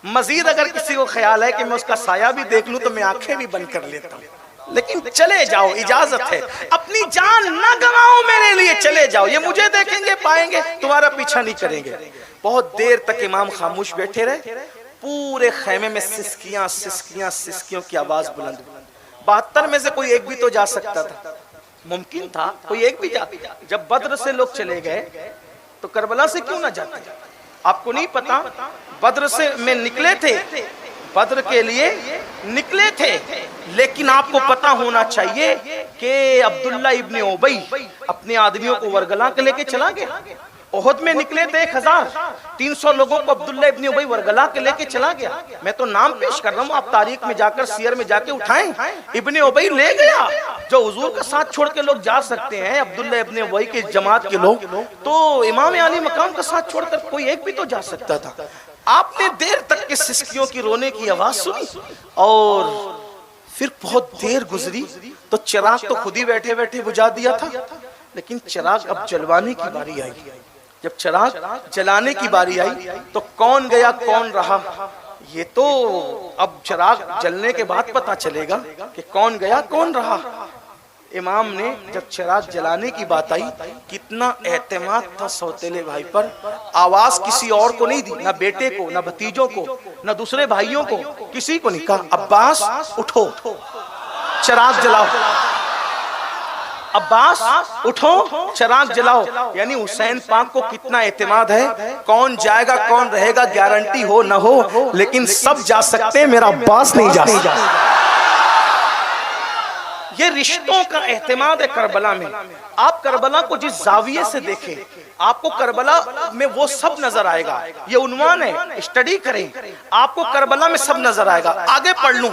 मजीद अगर किसी को ख्याल है कि मैं उसका साया भी देख लूं तो मैं आंखें भी बंद कर लेता हूं, लेकिन चले जाओ, इजाजत है, अपनी जान ना गवाओ मेरे लिए, चले जाओ, ये मुझे देखेंगे पाएंगे, तुम्हारा पीछा नहीं करेंगे। बहुत देर तक इमाम खामोश बैठे रहे, पूरे खेमे में सिसकियां सिसकियां सिसकियों की आवाज बुलंद। 72 में से कोई एक भी तो जा सकता था, मुमकिन था कोई एक भी जाता। जब बद्र से लोग चले गए तो करबला से क्यों ना जाते? आपको नहीं पता, बद्र से में निकले थे, बद्र के लिए निकले थे, लेकिन आपको पता होना चाहिए कि अब्दुल्ला इब्ने उबई अपने आदमियों को वरगला के लेके चला गया। ओहद में निकले थे 1300 लोगों को अब्दुल्ला इब्ने उबई वरगला के लेके चला गया। मैं तो नाम पेश कर रहा हूँ, आप तारीख में जाकर सियर में जाके उठाएं, इब्ने उबई ले गया। जो हुजूर का साथ छोड़ के लोग जा सकते हैं, अब्दुल्ला इब्ने उबई के जमात के लोग, तो इमाम अली मकाम का साथ छोड़कर कोई एक भी तो जा सकता था। आपने देर तक के सिसकियों की रोने की आवाज सुनी और फिर बहुत देर गुजरी तो चिराग तो खुद ही बैठे बैठे बुझा दिया था, लेकिन चिराग अब जलवाने की बारी आई। जब चिराग जलाने की बारी आई तो कौन गया कौन रहा, ये तो अब चिराग जलने के बाद पता चलेगा कि कौन गया कौन रहा। इमाम ने जब चिराग जलाने की बात आई, कितना एतमाद था सौतेले भाई पर, आवाज किसी और को नहीं दी, ना बेटे को, ना भतीजों को, ना दूसरे भाइयों को, किसी को नहीं कहा अब्बास उठो चिराग जलाओ, अब्बास उठो चिराग जलाओ। यानी हुसैन पाक को कितना एतमाद है, कौन जाएगा कौन रहेगा गारंटी हो ना हो, लेकिन सब जा सकते हैं, मेरा अब्बास नहीं जा सकता। ये रिश्तों का एहतमाद है करबला में। आप करबला को जिस जाविये से देखें, आपको करबला में वो सब नजर आएगा। ये उन्वान है, स्टडी करें, आपको करबला में सब नजर आएगा। आगे पढ़ लूं,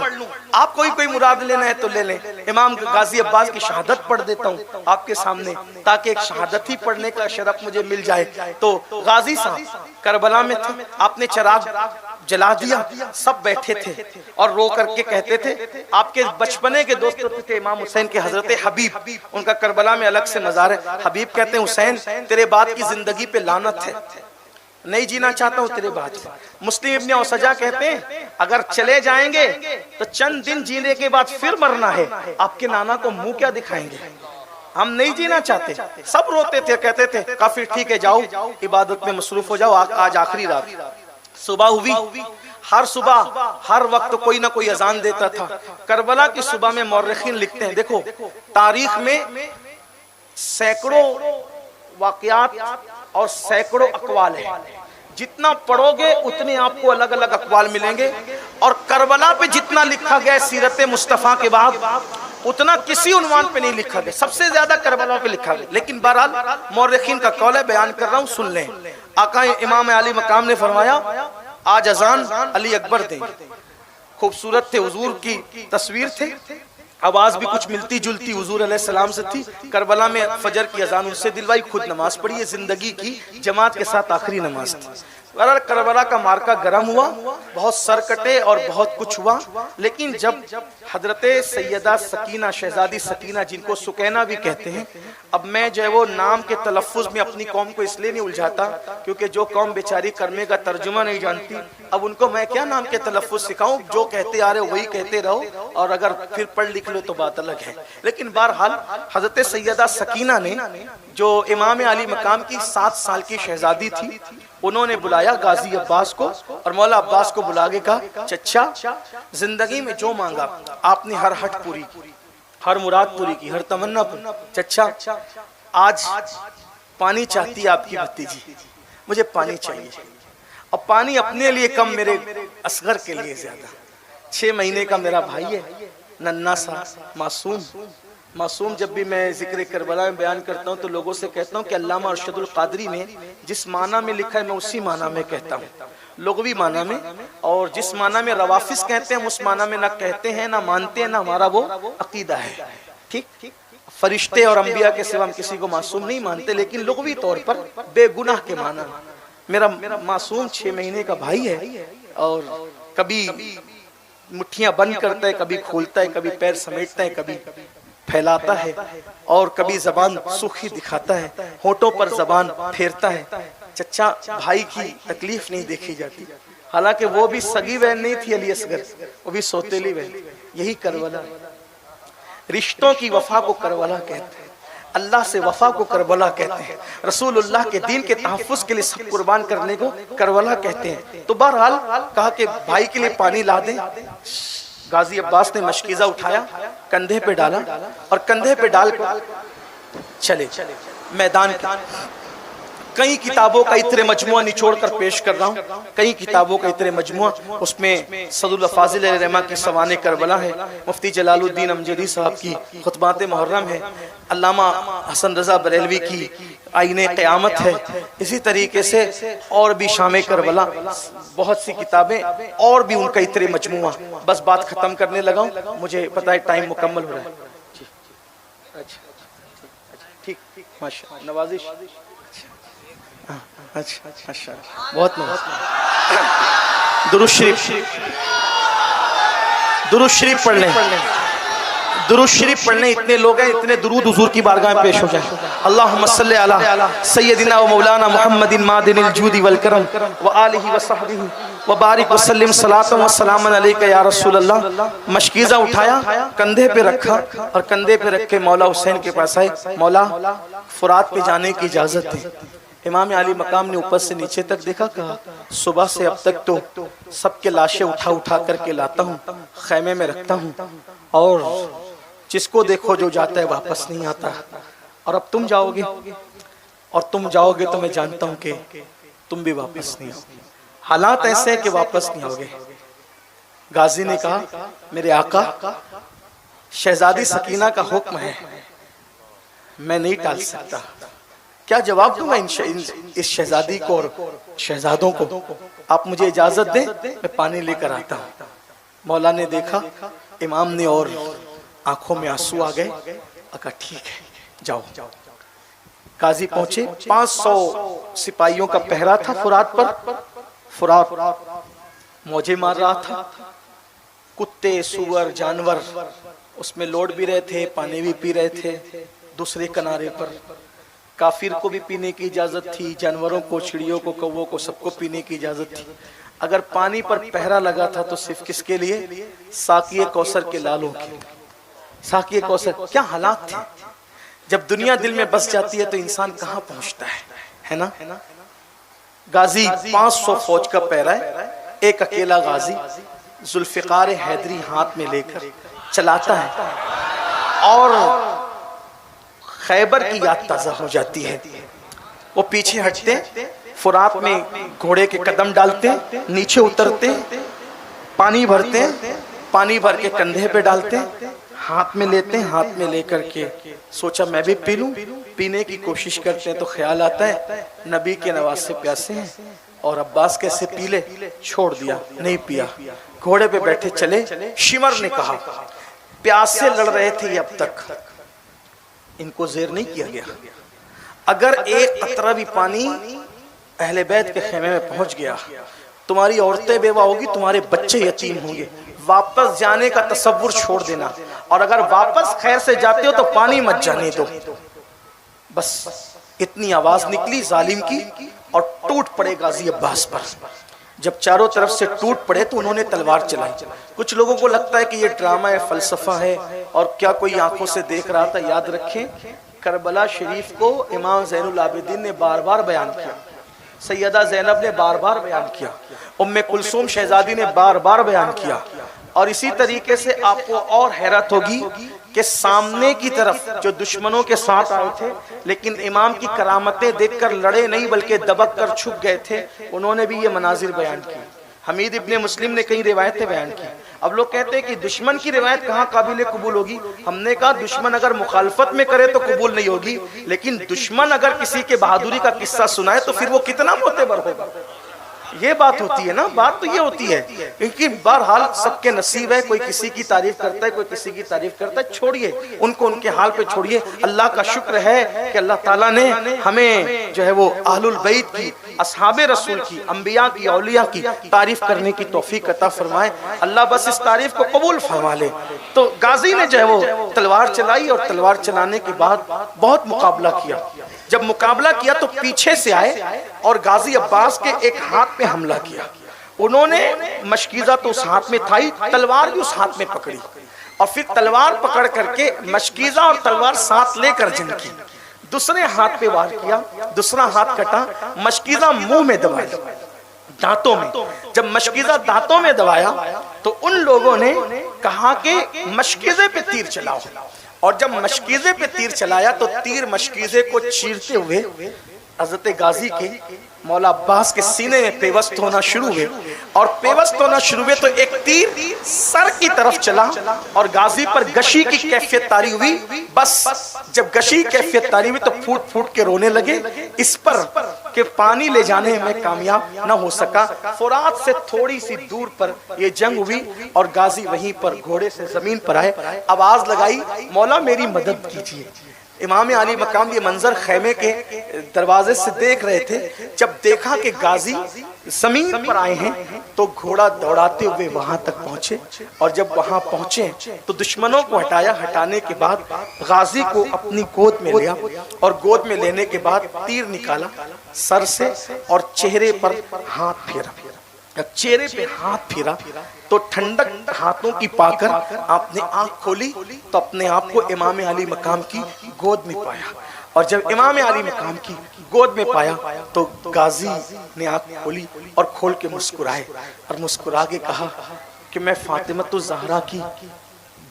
आप कोई मुराद लेना है तो ले लें। इमाम गाजी अब्बास की शहादत पढ़ देता हूं आपके सामने, ताकि एक शहादत ही पढ़ने का शरफ मुझे मिल जाए। तो गाजी साहब करबला में थे, आपने चिराग जला दिया, सब बैठे थे और रो करके कहते थे, आपके बचपने के दोस्त थे इमाम हुसैन के हजरत हबीब, उनका करबला में अलग से मज़ार है। हबीब कहते हैं हुसैन तेरे बाद की जिंदगी पे लानत है, नहीं जीना चाहता हूँ तेरे बाद। मुस्लिम इब्ने औसजा कहते हैं अगर चले जाएंगे तो चंद दिन जीने के बाद फिर मरना है, आपके नाना को मुंह क्या दिखाएंगे, हम नहीं जीना चाहते। सब रोते थे, कहते थे काफी ठीक है, जाओ इबादत में मसरूफ हो जाओ, आज आखिरी रात। सुबह हुई, हर सुबह हर वक्त कोई ना कोई अजान देता था। करबला की सुबह में मौरखीन लिखते हैं, देखो तारीख में सैकड़ों वाकयात और सैकड़ों अकवाल है, जितना पढ़ोगे उतने आपको अलग अलग अकवाल मिलेंगे। और करबला पे जितना लिखा गया सीरत मुस्तफ़ा के बाद उतना किसी उन्वान पे नहीं लिखा गया, सबसे ज्यादा करबला पे लिखा गया। लेकिन बहरहाल मौरखीन का कौल है, बयान कर रहा हूँ, सुन लें। आका इमाम अली मकाम ने फरमाया आज अजान अली अकबर देंगे। खूबसूरत थे, हुजूर की तस्वीर थे, आवाज भी कुछ मिलती जुलती हुजूर अलैहिस्सलाम से थी। करबला में फजर की अजान उनसे दिलवाई, खुद नमाज पढ़ी। ये जिंदगी की जमात के साथ आखिरी नमाज थी। करबला का मार्का गर्म हुआ, बहुत सर कटे और बहुत कुछ हुआ, लेकिन जब हजरते सैयदा सकीना, शहजादी सकीना, जिनको सुकैना भी कहते हैं, अब मैं जो है वो नाम के तलफ़ुज़ में अपनी कौम को इसलिए नहीं उलझाता क्योंकि जो कौम बेचारी करमे का तर्जुमा नहीं जानती, अब उनको मैं क्या नाम के तलफ़ुज़ सिखाऊं, जो कहते आ रहे हो वही कहते रहो, और अगर फिर पढ़ लिख लो तो बात अलग है। लेकिन बहरहाल हजरत सैयदा सकीना ने, जो इमाम अली मकाम की 7 साल की शहजादी थी, उन्होंने बुलाया गाजी अब्बास को और मौला अब्बास को बुला के कहा, चचा जिंदगी में जो मांगा आपने हर हट पूरी की, हर मुराद पूरी की, हर तमन्ना पूरी। चचा आज पानी चाहती है आपकी भतीजी, मुझे पानी चाहिए। और पानी अपने लिए कम, मेरे असगर के लिए ज्यादा। 6 महीने का मेरा भाई है, नन्ना सा मासूम। जब भी मैं जिक्र करबला में बयान करता हूँ तो लोगों से कहता हूँ कि अल्लामा अरशदुल क़ादरी ने जिस माना में लिखा है मैं उसी माना में कहता हूँ, लुग़वी माना में। और जिस माना में रवाफिस कहते हैं उस माना में ना कहते हैं, ना मानते हैं, ना हमारा वो अकीदा है। ठीक, फरिश्ते और अंबिया के सिवा हम किसी को मासूम नहीं मानते, लेकिन लुग़वी तौर पर बेगुनाह के माना। मेरा मासूम 6 महीने का भाई है, और कभी मुट्ठियां बंद करता है, कभी खोलता है, कभी पैर समेटता है, कभी फैलाता है, और कभी जबान सूखी दिखाता है, होठों पर जबान फेरता है। चचा भाई की तकलीफ नहीं देखी जाती, हालांकि वो भी सगी बहन नहीं थी अली असगर, वो भी सौतेली बहन। यही करबला, रिश्तों की वफा को करबला कहते हैं, अल्लाह से वफा को करबला कहते हैं, रसूलुल्लाह के दीन के तहफ़्फ़ुज़ के लिए सब कुर्बान करने को करबला कहते हैं। तो बहरहाल कहा कि भाई के लिए पानी ला दें। गाजी अब्बास ने मशकीज़ा उठाया, कंधे पे डाला, और कंधे पे डाल कर चले मैदान के। कई किताबों का इतने मजमुआ निचोड़ कर पेश कर रहा हूँ, कई किताबों का इतने मजमुआ, उसमें सदुल फाजिल रहमा की सवाने करबला है, मुफ्ती जलालुद्दीन अमजदी साहब की खुतबात मुहर्रम है, अल्लामा हसन रजा बरेलवी की आईने क़यामत है, इसी तरीके से और भी शामे करबला, बहुत सी किताबें और भी उनका इतने मजमुआ। बस बात खत्म करने लगा हूँ, मुझे पता है टाइम मुकम्मल हो रहा है। अच्छा, ठीक, माशा नवाजिश। अच्छा, बहुत दुरूद शरीफ पढ़ लें, दुरूद शरीफ पढ़ने इतने लोग हैं, इतने दुरूद हुजूर की बारगाह में पेश हो जाए। अल्लाहुम्मा सल्ली अला सय्यदिना व मौलाना मुहम्मदिन मादिनिल जूदी वल करम व आलिहि व सहबिहि व बारिक व सल्लिम सलातन व सलामन अलैका या रसूल अल्लाह। मशकीज़ा उठाया, कंधे पे रखा, और कंधे पे रख के मौला हुसैन के पास आए, मौला फुरात पे जाने की इजाज़त दी। इमाम अली मकाम ने ऊपर से नीचे तक देखा, कहा सुबह से अब तक तो सबके लाशें उठा करके लाता हूँ, खैमे में रखता हूँ, और जिसको देखो जो जाता है वापस नहीं आता, और अब तुम जाओगे, और तुम जाओगे तो मैं जानता हूँ कि तुम भी वापस नहीं आओगे। हालात ऐसे हैं कि वापस नहीं आओगे। गाजी ने कहा, मेरे आका शहजादी सकीना का हुक्म है, मैं नहीं टाल सकता। क्या जवाब दूंगा इस शहजादी को और शहजादों को? आप मुझे इजाजत दें, मैं पानी लेकर आता हूँ। मौला ने देखा, इमाम ने, और आंखों में आंसू आ गए। अका ठीक है, जाओ। काजी पहुंचे, 500 सिपाहियों का पहरा था फुरात पर। फुरात मौजे मार रहा था, कुत्ते सुअर जानवर उसमें लौट भी रहे थे, पानी भी पी रहे थे। दूसरे किनारे पर काफिर को भी पीने की इजाजत थी, जानवरों को, चिड़ियों को, कौवों को, सबको पीने की इजाजत थी। अगर पानी पर पहरा लगा था तो सिर्फ किसके लिए? साकिए कौसर के लालों के। साकिए कौसर, क्या हालात थे। जब दुनिया दिल में बस जाती है तो इंसान कहाँ पहुंचता है ना। गाजी 500 फौज का पहरा है, एक अकेला गाजी जुल्फिकार हैदरी हाथ में लेकर चलाता है, और खैबर की याद ताज़ा हो जाती है। वो पीछे हटते, फुरात में घोड़े के कदम डालते, नीचे उतरते, पानी भरते, पानी भर के कंधे पे डालते, हाथ में लेते, हाथ में लेकर के सोचा मैं भी पी लूं। पीने की कोशिश करते हैं तो ख्याल आता है नबी के नवासे प्यासे हैं, और अब्बास कैसे पी ले। छोड़ दिया, नहीं पिया, घोड़े पे बैठे चले। शिमर ने कहा, प्यासे लड़ रहे थे अब तक, इनको ज़ेर नहीं किया गया। अगर एक कतरा भी पानी अहले बैत के खेमे में पहुंच गया, तुम्हारी औरतें बेवा होगी, तुम्हारे बच्चे यतीम होंगे, वापस जाने का तसव्वुर छोड़ देना, और अगर वापस खैर से जाते हो तो पानी मत जाने दो। बस इतनी आवाज निकली जालिम की और टूट पड़े गाजी अब्बास पर। जब चारों तरफ से टूट पड़े तो उन्होंने तलवार चलाई। कुछ लोगों को लगता है कि ये ड्रामा है, फलसफा है, और क्या कोई आंखों से देख रहा था। याद रखें, करबला शरीफ को इमाम ज़ैनुल आबिदीन ने बार बार बयान किया, सैयदा ज़ैनब ने बार बार बयान किया, उम्मे कुलसूम शहजादी ने बार बार बयान किया। और इसी तरीके से आपको और हैरत होगी कि सामने की तरफ जो दुश्मनों के साथ आए थे लेकिन इमाम की करामतें देखकर लड़े नहीं बल्कि दबक कर छुप गए थे, उन्होंने भी ये मनाजिर बयान की। हमीद इब्ने मुस्लिम ने कई रिवायतें बयान की। अब लोग कहते हैं कि दुश्मन की रिवायत कहाँ काबिल कबूल होगी। हमने कहा दुश्मन अगर मुखालफत में करे तो कबूल नहीं होगी, लेकिन दुश्मन अगर किसी के बहादुरी का किस्सा सुनाए तो फिर वो कितना मोतेबर होगा। ये बात होती है ना, बात तो ये होती है, क्योंकि बहरहाल सबके नसीब है, कोई किसी की तारीफ करता है, कोई किसी की तारीफ करता है, छोड़िए उनको उनके हाल पे छोड़िए। अल्लाह का शुक्र है कि अल्लाह ताला ने हमें जो है वो अहलुल बैत की, असहाबे रसूल की, अंबिया की, औलिया की तारीफ करने की तौफीक अता फरमाए। अल्लाह बस इस तारीफ को कबूल फरमा ले। तो गाजी ने जो है वो तलवार चलाई और तलवार चलाने के बाद बहुत मुकाबला किया। जब मुकाबला किया तो पीछे से आए और गाजी अब्बास के एक हाथ पे हमला किया। उन्होंने मशकीज़ा तो उस हाथ में था ही, तलवार भी उस हाथ में पकड़ी और फिर तलवार पकड़ करके मशकीज़ा और तलवार साथ लेकर जंग की। दूसरे हाथ पे वार किया, दूसरा हाथ कटा, मशकीज़ा मुंह में दबाया, दांतों में। जब मशकीज़ा दांतों में दबाया तो उन लोगों ने कहा कि मशकीज़े पे तीर चलाओ, और जब मशकीज़े पे तीर चलाया तो तीर मशकीज़े को चीरते हुए हज़रत गाजी के मौला अब्बास के सीने में पेवस्त होना शुरू हुए, और पेवस्त होना शुरू हुए तो एक तीर सर की तरफ चला और गाजी पर गशी की कैफियत तारी हुई। बस जब गशी कैफियत तारी हुई तो फूट फूट के रोने लगे। इस पर के पानी ले जाने में कामयाब न हो सका। फुरात से थोड़ी सी दूर पर यह जंग हुई और गाजी वहीं पर घोड़े से जमीन पर आए, आवाज लगाई, मौला मेरी मदद कीजिए। इमाम अली मकाम ये मंजर खैमे के दरवाजे से देख रहे थे। जब देखा कि गाजी जमीन पर आए हैं तो घोड़ा दौड़ाते हुए वहां तक पहुंचे, और जब वहां पहुंचे तो दुश्मनों को हटाया। हटाने के बाद गाजी को अपनी गोद में लिया और गोद में लेने के बाद तीर निकाला सर से और चेहरे पर हाथ फेरा। चेहरे पे हाथ फिरा तो ठंडक हाथों की पाकर आपने आंख खोली तो अपने आप को इमाम अली मकाम की गोद में पाया, और जब इमाम अली मकाम की गोद में पाया तो गाजी ने आंख खोली और खोल के मुस्कुराए और मुस्कुरा के कहा कि मैं फातिमतुज़ ज़हरा की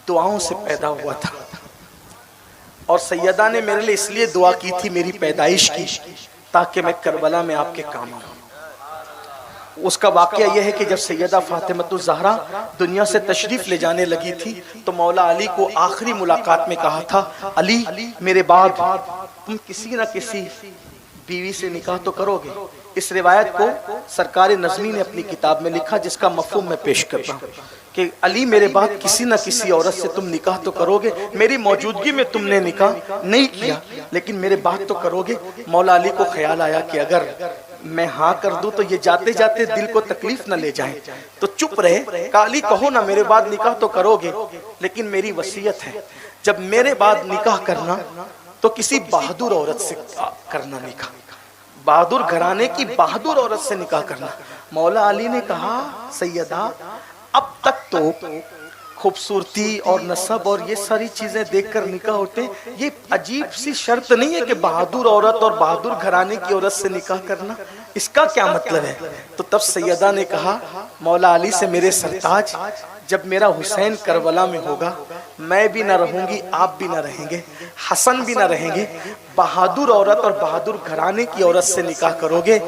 दुआओं से पैदा हुआ था, और सैयदा ने मेरे लिए इसलिए दुआ की थी मेरी पैदाइश की, ताकि मैं करबला में आपके काम आऊं। उसका वाकया यह है कि जब सैयदा फातिमतुज़ ज़हरा दुनिया से तशरीफ ले जाने लगी थी तो मौला अली को आखिरी मुलाकात में कहा था, अली मेरे बाद तुम किसी न किसी बीवी से निकाह तो करोगे। इस रिवायत को सरकार नज़मी ने अपनी किताब में लिखा, जिसका मफ़हूम मैं पेश करता हूँ कि अली मेरे बाद किसी न किसी औरत से तुम निकाह तो करोगे। मेरी मौजूदगी में तुमने निकाह नहीं किया लेकिन मेरे बाद तो करोगे। मौला अली को ख्याल आया कि अगर मैं हाँ कर दूं तो ये जाते जाते दिल को तकलीफ न ले जाए, तो चुप रहे। काली कहो ना मेरे बाद निकाह तो करोगे, लेकिन मेरी वसीयत है जब मेरे बाद निकाह करना तो किसी बहादुर औरत से करना निकाह, बहादुर घराने की बहादुर औरत से निकाह करना। मौला अली ने कहा, सैयदा अब तक तो खूबसूरती और नसब और ये सारी चीजें देखकर निकाह होते, ये अजीब सी शर्त नहीं है कि बहादुर औरत और बहादुर घराने की औरत से निकाह करना, इसका क्या मतलब है? तो तब सैयदा ने कहा, मौला अली से मेरे सरताज, जब मेरा हुसैन करबला में होगा मैं भी ना रहूंगी, आप भी ना रहेंगे, हसन भी ना रहेंगे, बहादुर औरत और बहादुर घराने की औरत से निकाह करोगे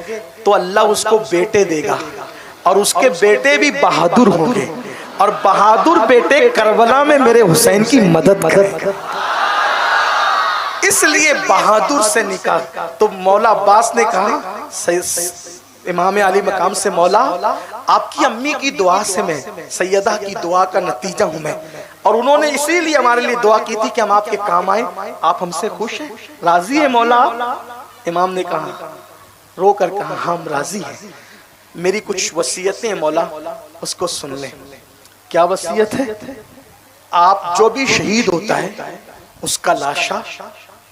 तो अल्लाह उसको बेटे देगा और उसके बेटे भी बहादुर होंगे, और बहादुर बेटे करबला में मेरे हुसैन की मदद करेंगे, इसलिए बहादुर से निकाह। तो मौला अब्बास ने कहा इमाम अली मकाम से, मौला आपकी अम्मी की दुआ से मैं, सैयदा की दुआ का नतीजा हूं मैं, और उन्होंने इसीलिए हमारे लिए दुआ की थी कि हम आपके काम आए। आप हमसे खुश हैं, राजी है मौला? इमाम ने कहा, रो कर कहा, हम राजी हैं, मेरी कुछ वसीयतें मौला, उसको सुन लें। क्या वसीयत है? आप जो भी शहीद होता है उसका लाशा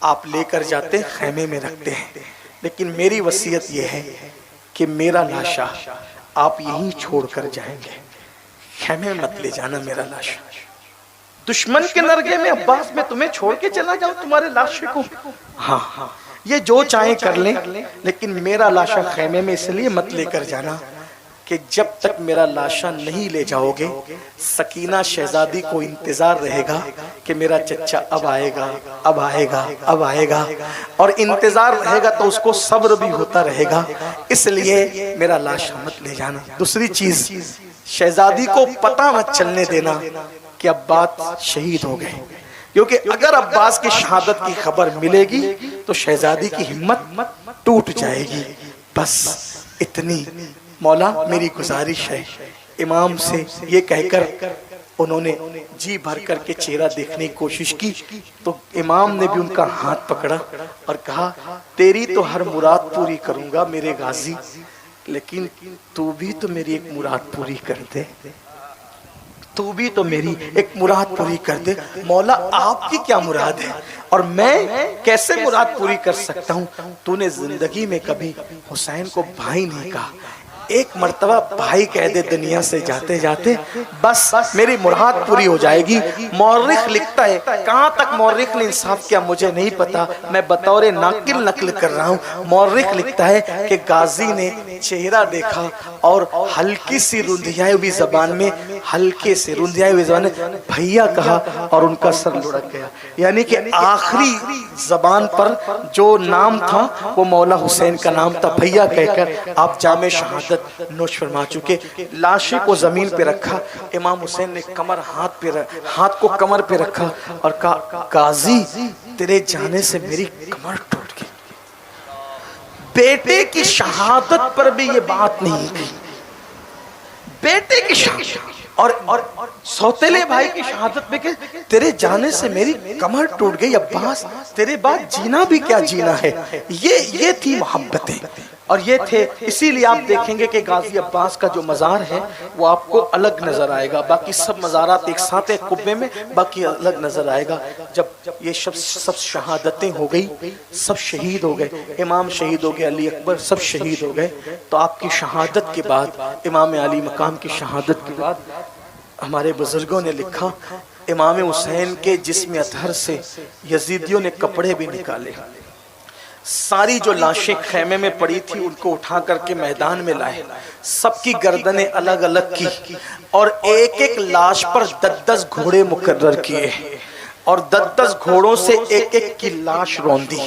आप लेकर जाते खैमे में रखते हैं, लेकिन मेरी वसीयत यह है कि मेरा लाशा आप यहीं छोड़कर जाएंगे, खैमे में मत ले जाना मेरा लाशा। दुश्मन के नरगे में अब्बास में तुम्हें छोड़ के चला जाऊं तुम्हारे लाशे को? हाँ, ये जो चाहे कर लें, लेकिन मेरा लाशा खैमे में इसलिए मत लेकर जाना कि जब तक मेरा लाशा नहीं ले जाओगे सकीना शहजादी को इंतजार रहेगा कि मेरा चच्चा अब आएगा, अब आएगा, अब आएगा, और इंतजार रहेगा तो उसको सब्र भी होता रहेगा, इसलिए मेरा लाशा मत ले जाना। दूसरी चीज, शहजादी को पता मत चलने देना कि अब्बास शहीद हो गए, क्योंकि अगर अब्बास की शहादत की खबर मिलेगी तो शहजादी की हिम्मत टूट जाएगी। बस इतनी मौला मेरी गुजारिश है। इमाम से ये कहकर उन्होंने जी भर करके चेहरा देखने की कोशिश की तो इमाम ने भी उनका हाथ पकड़ा और कहा, तेरी तो हर मुराद पूरी करूंगा मेरे गाजी, लेकिन तू भी तो मेरी एक मुराद पूरी कर दे, तू भी तो मेरी एक मुराद पूरी कर दे। मौला आपकी क्या मुराद है और मैं कैसे मुराद पूरी कर सकता हूँ? तूने जिंदगी में कभी हुसैन को भाई नहीं कहा, एक मर्तबा भाई कह दे दुनिया से जाते जाते, बस मेरी मुराद पूरी हो जाएगी। मौर्रिख लिखता है, कहाँ तक मौर्रिख ने इंसाफ किया मुझे नहीं पता, मैं बतौर नाकिल नकल कर रहा हूँ। मौर्रिख लिखता है कि गाजी ने चेहरा देखा और हल्की सी रुंधियाई हुई जबान में, हल्के से रुंधियाई हुई जबान में भैया कहा और उनका सर लुढ़क गया। यानी कि आखिरी जबान पर जो नाम था वो मौला हुसैन का नाम था। भैया कहकर आप जामे शहादत नोश फरमा चुके। लाशे को जमीन पे रखा, इमाम हुसैन ने हाथ को कमर पे रखा और कहा, गाजी तेरे जाने से मेरी कमर टूट गई। बेटे की शहादत पर भी ये बात नहीं की, बेटे की शहादत और सौतेले भाई की शहादत में के तेरे जाने से मेरी कमर टूट गई। अब्बास तेरे बाद जीना भी क्या जीना है। ये थी मोहब्बतें और ये थे। इसीलिए आप देखेंगे कि गाजी अब्बास का जो मज़ार है वो आपको अलग नजर आएगा, बाकी सब मज़ारात एक साथ एक कुब्बे में, बाकी अलग नजर आएगा। जब ये सब शहादतें हो गई, सब शहीद हो गए, इमाम शहीद हो गए, अली अकबर सब शहीद हो गए, तो आपकी शहादत के बाद, इमाम अली मकाम की शहादत के बाद हमारे बुजुर्गों ने लिखा, इमाम हुसैन के जिस्म अतहर से यजीदियों ने कपड़े भी निकाले, सारी जो लाशें खैमे में पड़ी थी उनको उठा करके मैदान में लाए, सबकी गर्दनें अलग अलग की और एक एक लाश पर 10-10 घोड़े मुकर्रर किए और 10-10 घोड़ों से एक एक की लाश रौंदी।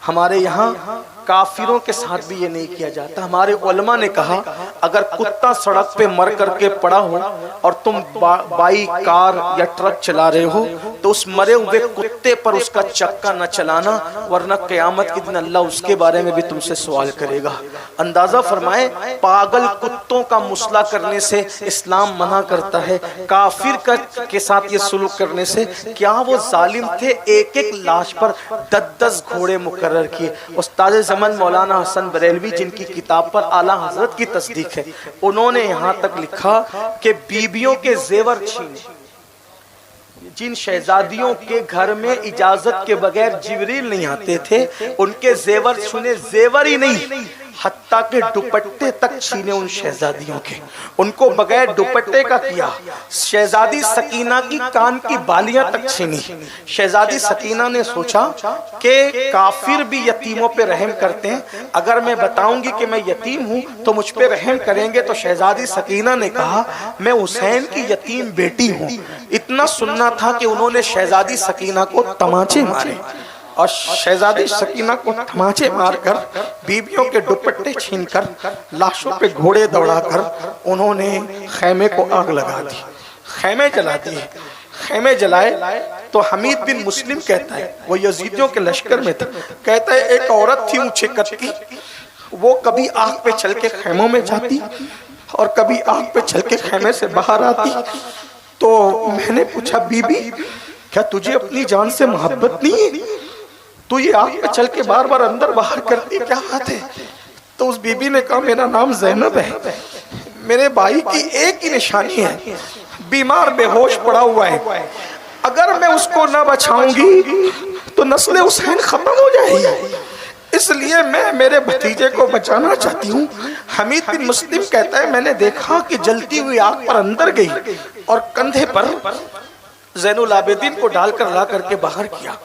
हमारे यहाँ काफिरों के साथ भी ये नहीं किया जाता। हमारे उलमा ने कहा, अगर कुत्ता सड़क पे मर करके पड़ा हो और तुम बाइक, कार या ट्रक चला रहे हो तो उस मरे हुए कुत्ते पर उसका चक्का न चलाना, वरना क़यामत के दिन अल्लाह उसके बारे में भी तुमसे सवाल करेगा। अंदाजा फरमाए, पागल कुत्तों का मुसला करने से इस्लाम मना करता है, काफिर के साथ ये सुलूक करने से। क्या वो जालिम थे? एक एक लाश पर 10-10 घोड़े मुकर्रर किए। उस्ताद ज़मान मौलाना हसन बरेलवी, जिनकी किताब पर आला हजरत की तस्दीक है, उन्होंने यहाँ तक लिखा कि बीबियों के जेवर छीने, जिन शहजादियों के घर में इजाजत के बगैर जिब्रील नहीं आते थे, उनके जेवर छीने, जेवर ही नहीं हत्ता के दुपट्टे तक छीने उन शहजादियों के, उनको बगैर दुपट्टे का किया। शहजादी सकीना की कान की बालियां तक छीनी। शहजादी सकीना ने सोचा कि काफिर भी यतीमों पे रहम करते हैं, अगर मैं बताऊंगी कि मैं यतीम हूं तो मुझ पे रहम करेंगे। तो शहजादी सकीना ने कहा, मैं हुसैन की यतीम बेटी हूं। इतना सुनना था कि उन्होंने शहजादी सकीना को तमाचे मारे और शहजादी सकीना को तमाचे मारकर बीबियों के दुपट्टे छीनकर लाशों पे घोड़े दौड़ाकर उन्होंने खैमे को आग लगा दी, खैमे जला दिए। खैमे जलाए तो हमीद बिन मुस्लिम कहता है, वो यजीदियों के लश्कर में था, कहता है एक औरत थी ऊंचे कद की, वो कभी आग पे चल के खैमों में जाती और कभी आग पे चल के खैमे से बाहर आती। तो मैंने पूछा, बीबी क्या तुझे अपनी जान से मोहब्बत नहीं है? तू ये आग पे चल के बार बार अंदर बाहर करती, क्या बात है? तो उस बीबी ने कहा, मेरा नाम जैनब है, मेरे भाई की एक ही निशानी है, बीमार बेहोश पड़ा हुआ है, अगर मैं उसको ना बचाऊंगी तो नस्ल हुसैन खत्म हो जाएगी, इसलिए मैं मेरे भतीजे को बचाना चाहती हूँ। हमीद बिन मुस्लिम कहता है, मैंने देखा कि जलती हुई आग पर अंदर गई और कंधे पर ज़ैनुल आबिदीन को डालकर ला करके बाहर किया।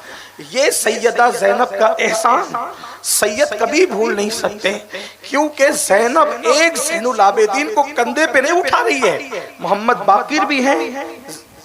ये सैयदा ज़ैनब का एहसान सैयद कभी भूल नहीं सकते, क्योंकि ज़ैनब एक ज़ैनुल आबिदीन को कंधे पे नहीं उठा रही है। मोहम्मद बाकिर भी हैं,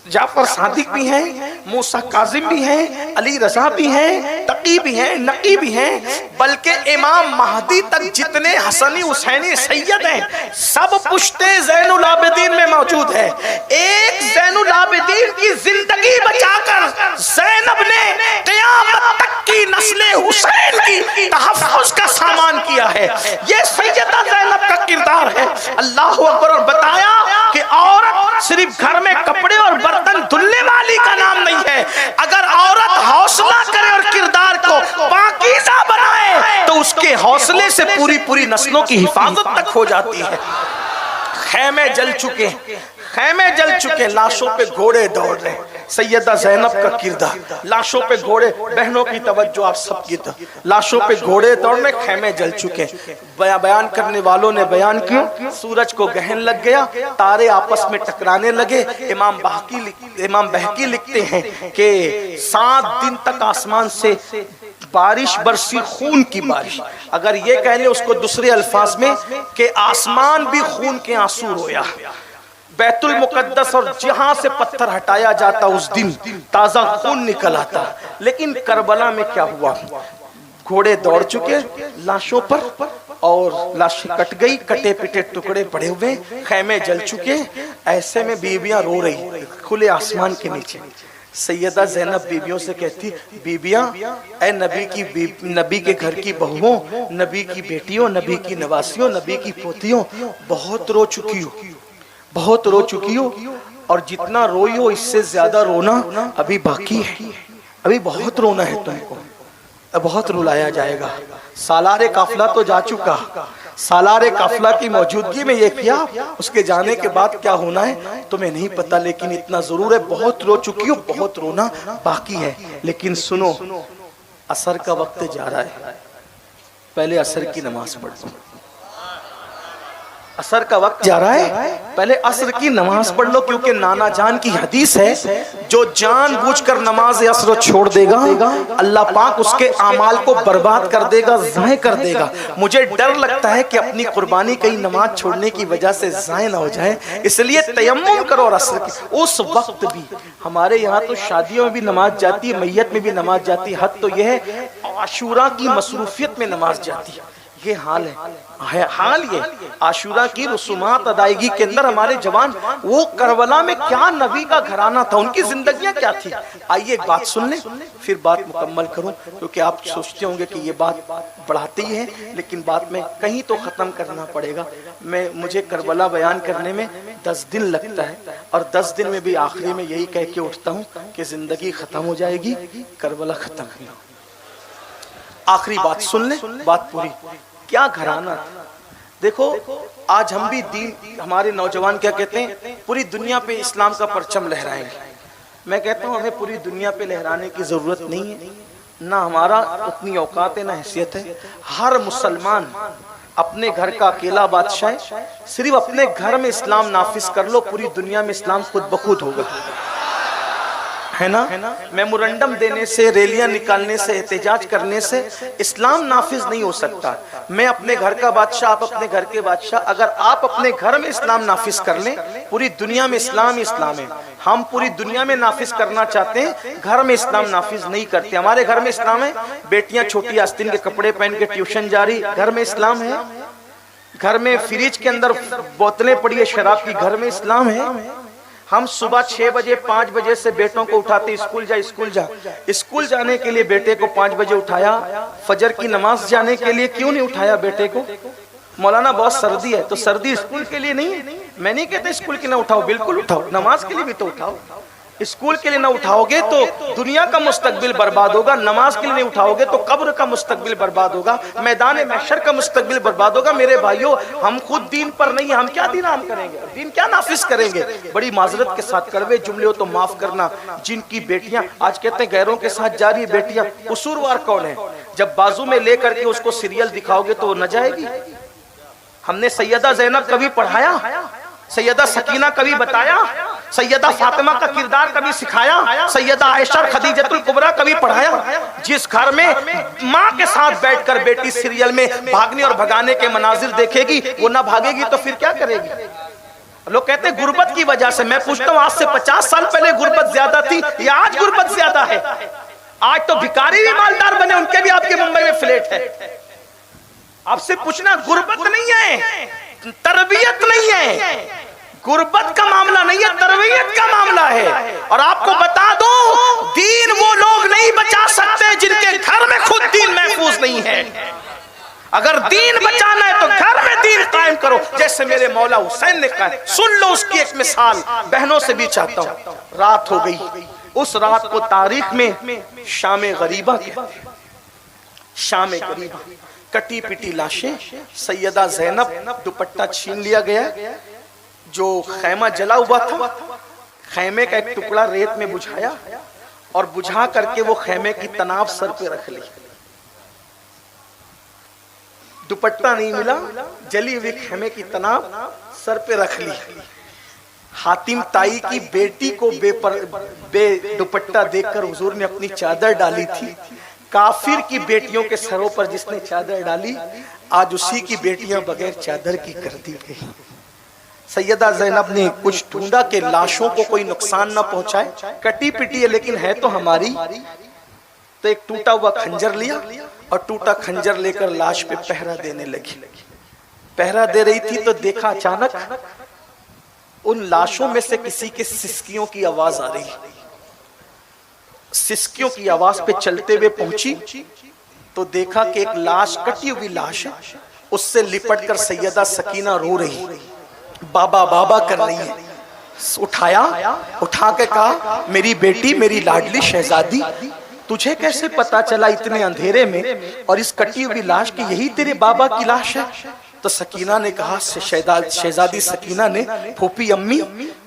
जाफर सादिक भी हैं, मूसा काजिम भी हैं, अली रजा भी हैं, तकी भी हैं, नकी भी हैं, बल्कि इमाम महदी तक जितने हसनी हुसैनी सैयद हैं सब पुश्ते ज़ैनुल आबिदीन में मौजूद है। एक ज़ैनुल आबिदीन की जिंदगी बचाकर ज़ैनब ने क़यामत तक की नस्ल हुसैन की तहफ़्फ़ुज़ का सामान किया है। ये सैयदा ज़ैनब का किरदार है। अल्लाहु अकबर। और बताया कि औरत सिर्फ घर में कपड़े और बर्तन धुलने वाली का नाम नहीं है। अगर औरत हौसला करे और किरदार को पाकीज़ा बनाए तो उसके हौसले से पूरी पूरी नस्लों की हिफाजत तक हो जाती है। खैमे जल चुके, खैमे जल चुके, लाशों पे घोड़े दौड़ रहे। सैयदा ज़ैनब का किरदार, लाशों पे घोड़े, बहनों की तवज्जो आप सबकी, लाशों पे घोड़े दौड़ने, खैमे जल चुके। बयान करने वालों ने बयान किया, सूरज को गहन लग गया, तारे आपस में टकराने लगे। इमाम बहकी लिखते हैं कि 7 दिन तक आसमान से बारिश बरसी, खून की बारिश। अगर ये कह ले उसको दूसरे अल्फाज में कि आसमान भी खून के आंसू रोया। बैतुल मुकद्दस और जहां से पत्थर हटाया जाता उस दिन ताजा खून निकल आता। लेकिन करबला में क्या हुआ? घोड़े दौड़ चुके लाशों पर और लाशें कट गई, कटे पिटे टुकड़े पड़े हुए, खैमे जल चुके। ऐसे में बीबियां रो रही खुले आसमान के नीचे। सैयदा ज़ैनब बीबियों से कहती, बीबियां, ए नबी के घर की बहुओं, नबी की बेटियों, नबी की नवासियों, नबी की पोतियों, बहुत रो चुकी हो, बहुत रो चुकी हो, और जितना रोई हो इससे ज्यादा रोना अभी बाकी है। अभी बहुत रोना है तुमको, बहुत रुलाया जाएगा। सालारे काफिला तो जा चुका, सालारे काफिला की मौजूदगी में ये किया, उसके जाने के बाद क्या होना है तुम्हें नहीं पता, लेकिन इतना जरूर है बहुत रो चुकी हो, बहुत रोना बाकी है। लेकिन सुनो, असर का वक्त जा रहा है, पहले असर की नमाज पढ़ लो। असर का वक्त जा रहा है, पहले असर की नमाज पढ़ लो, क्योंकि नाना जान की हदीस है, जो जानबूझकर नमाज असर छोड़ देगा अल्लाह पाक उसके आमाल को बर्बाद कर देगा, ज़ाय कर देगा। मुझे डर लगता है कि अपनी कुर्बानी कहीं नमाज छोड़ने की वजह से ज़ाय ना हो जाए, इसलिए तयम्मुम करो। और असर की उस वक्त भी हमारे यहाँ तो शादियों में भी नमाज जाती है, मैयत में भी नमाज जाती है, हद तो यह है आशूरा की मसरूफियत में नमाज जाती है। ये हाल है, हाल ये आशूरा की रसूमात अदायगी के अंदर हमारे जवान, वो करबला में क्या नबी का घराना था, उनकी जिंदगियां क्या थी। आइए एक बात सुन लें, फिर बात मुकम्मल करूं, क्योंकि आप सोचते होंगे कि ये बात बढ़ाती है, लेकिन बात में कहीं तो खत्म करना पड़ेगा। मुझे करबला बयान करने में 10 दिन लगता है, और 10 दिन में भी आखिरी में यही कह के उठता हूँ कि जिंदगी खत्म हो जाएगी, करबला खत्म नहीं हो। आखिरी बात सुन ले, बात पूरी। क्या घराना, देखो आज हम भी दीन, हमारे नौजवान क्या कहते हैं, पूरी दुनिया पे इस्लाम का परचम लहराएंगे। मैं कहता हूँ हमें पूरी दुनिया पे लहराने की जरूरत नहीं है, ना हमारा उतनी औकात है, ना हैसियत है। हर मुसलमान अपने घर का अकेला बादशाह है, सिर्फ अपने घर में इस्लाम नाफिज कर लो, पूरी दुनिया में इस्लाम खुद ब खुद होगा, है ना। मेमोरेंडम देने से, रैलियां निकालने से, एहतजाज करने से इस्लाम नाफिज नहीं हो सकता। मैं अपने घर का बादशाह, आप अपने घर के बादशाह, अगर आप अपने घर में इस्लाम नाफिज कर लें, पूरी दुनिया में इस्लाम ही इस्लाम है। हम पूरी दुनिया में नाफिज करना चाहते हैं, घर में इस्लाम नाफिज नहीं करते। हमारे घर में इस्लाम है, बेटियां छोटी आस्तीन के कपड़े पहन के ट्यूशन जा रही, घर में इस्लाम है। घर में फ्रिज के अंदर बोतलें पड़ी है शराब की, घर में इस्लाम है। हम सुबह 6 बजे 5 बजे से बेटों को उठाते, स्कूल जा स्कूल जा। स्कूल जाने के लिए बेटे को 5 बजे उठाया, फजर की नमाज जाने के लिए क्यों नहीं उठाया बेटे को? मौलाना बहुत सर्दी है, तो सर्दी स्कूल के लिए नहीं है। मैं नहीं कहता स्कूल के ना उठाओ, बिल्कुल उठाओ, नमाज के लिए भी तो उठाओ। स्कूल के लिए ना उठाओगे तो दुनिया का मुस्तकबिल बर्बाद होगा, नमाज के लिए नहीं उठाओगे तो कब्र का मुस्तकबिल बर्बाद होगा, मैदान महशर का मुस्तकबिल बर्बाद होगा। मेरे भाइयों, हम खुद दीन पर नहीं, हम क्या दीन आम करेंगे, दीन क्या नाफिज करेंगे। बड़ी माजरत के साथ कड़वे जुमले हो तो माफ करना। जिनकी बेटियां आज कहते हैं गैरों के साथ जा रही बेटियां, कसूरवार कौन है? जब बाजू में लेकर के उसको सीरियल दिखाओगे तो न जाएगी। हमने सैयदा जैनब कभी पढ़ाया, सैयदा सकीना कभी बताया, सैयदा फातिमा का किरदार कभी सिखाया, सैयदा आयशा और खदीजतुल कुबरा कभी पढ़ाया? जिस घर में माँ के साथ बैठकर बेटी सीरियल में भागने और भगाने के मनाजिर देखेगी, वो ना भागेगी तो फिर क्या करेगी? लोग कहते हैं गुर्बत की वजह से। मैं पूछता हूँ, आज से 50 साल पहले गुर्बत ज्यादा थी या आज गुर्बत ज्यादा है? आज तो भिखारी भी मालदार बने, उनके भी आपके मुंबई में फ्लैट है। आपसे पूछना, गुर्बत नहीं है, तरबियत नहीं है, गुर्बत का मामला नहीं है, तरबियत का मामला है। और आपको बता दो, दीन वो लोग नहीं बचा सकते जिनके घर में खुद दीन महफूज नहीं है। अगर दीन बचाना है तो घर में दीन कायम करो, जैसे मेरे मौला हुसैन ने कहा। सुन लो उसकी एक मिसाल, बहनों से भी चाहता हूं। रात हो गई, उस रात को तारीख में शाम गरीबा कहते हैं। शाम गरीबा, कटी पिटी लाशें, सैयदा जैनब, दुपट्टा छीन लिया गया, जो खैमा जला हुआ था, खैमे का एक टुकड़ा रेत में बुझाया और बुझा करके वो खैमे की तनाव सर पे रख ली। दुपट्टा नहीं मिला, जली हुई खैमे की तनाव सर पे रख ली। हातिम ताई की बेटी को बे दुपट्टा देखकर हुजूर ने अपनी चादर डाली थी। काफिर की बेटियों के सरों पर जिसने चादर डाली, आज उसी की बेटियां बगैर चादर की कर दी गई। सैयदा जैनब ने कुछ ढूंढा कि लाशों को कोई नुकसान ना पहुंचाए, कटी पिटी है लेकिन है तो हमारी। तो एक टूटा हुआ खंजर लिया और टूटा खंजर लेकर लाश पे पहरा देने लगी। पहरा दे रही थी तो देखा अचानक उन लाशों में से किसी के सिसकियों की आवाज आ रही। सिसकियों की आवाज पे चलते हुए पहुंची तो देखा कि एक लाश, कटी हुई लाश है, उससे लिपट कर सैयदा सकीना रो रही, बाबा बाबा कर रही है। उठाया, उठा के कहा, मेरी बेटी, मेरी लाडली शहजादी, तुझे कैसे पता चला इतने अंधेरे में और इस कटी हुई लाश की यही तेरे बाबा की लाश है? तो सकीना ने कहा, शहजादी सकीना ने, फूफी अम्मी,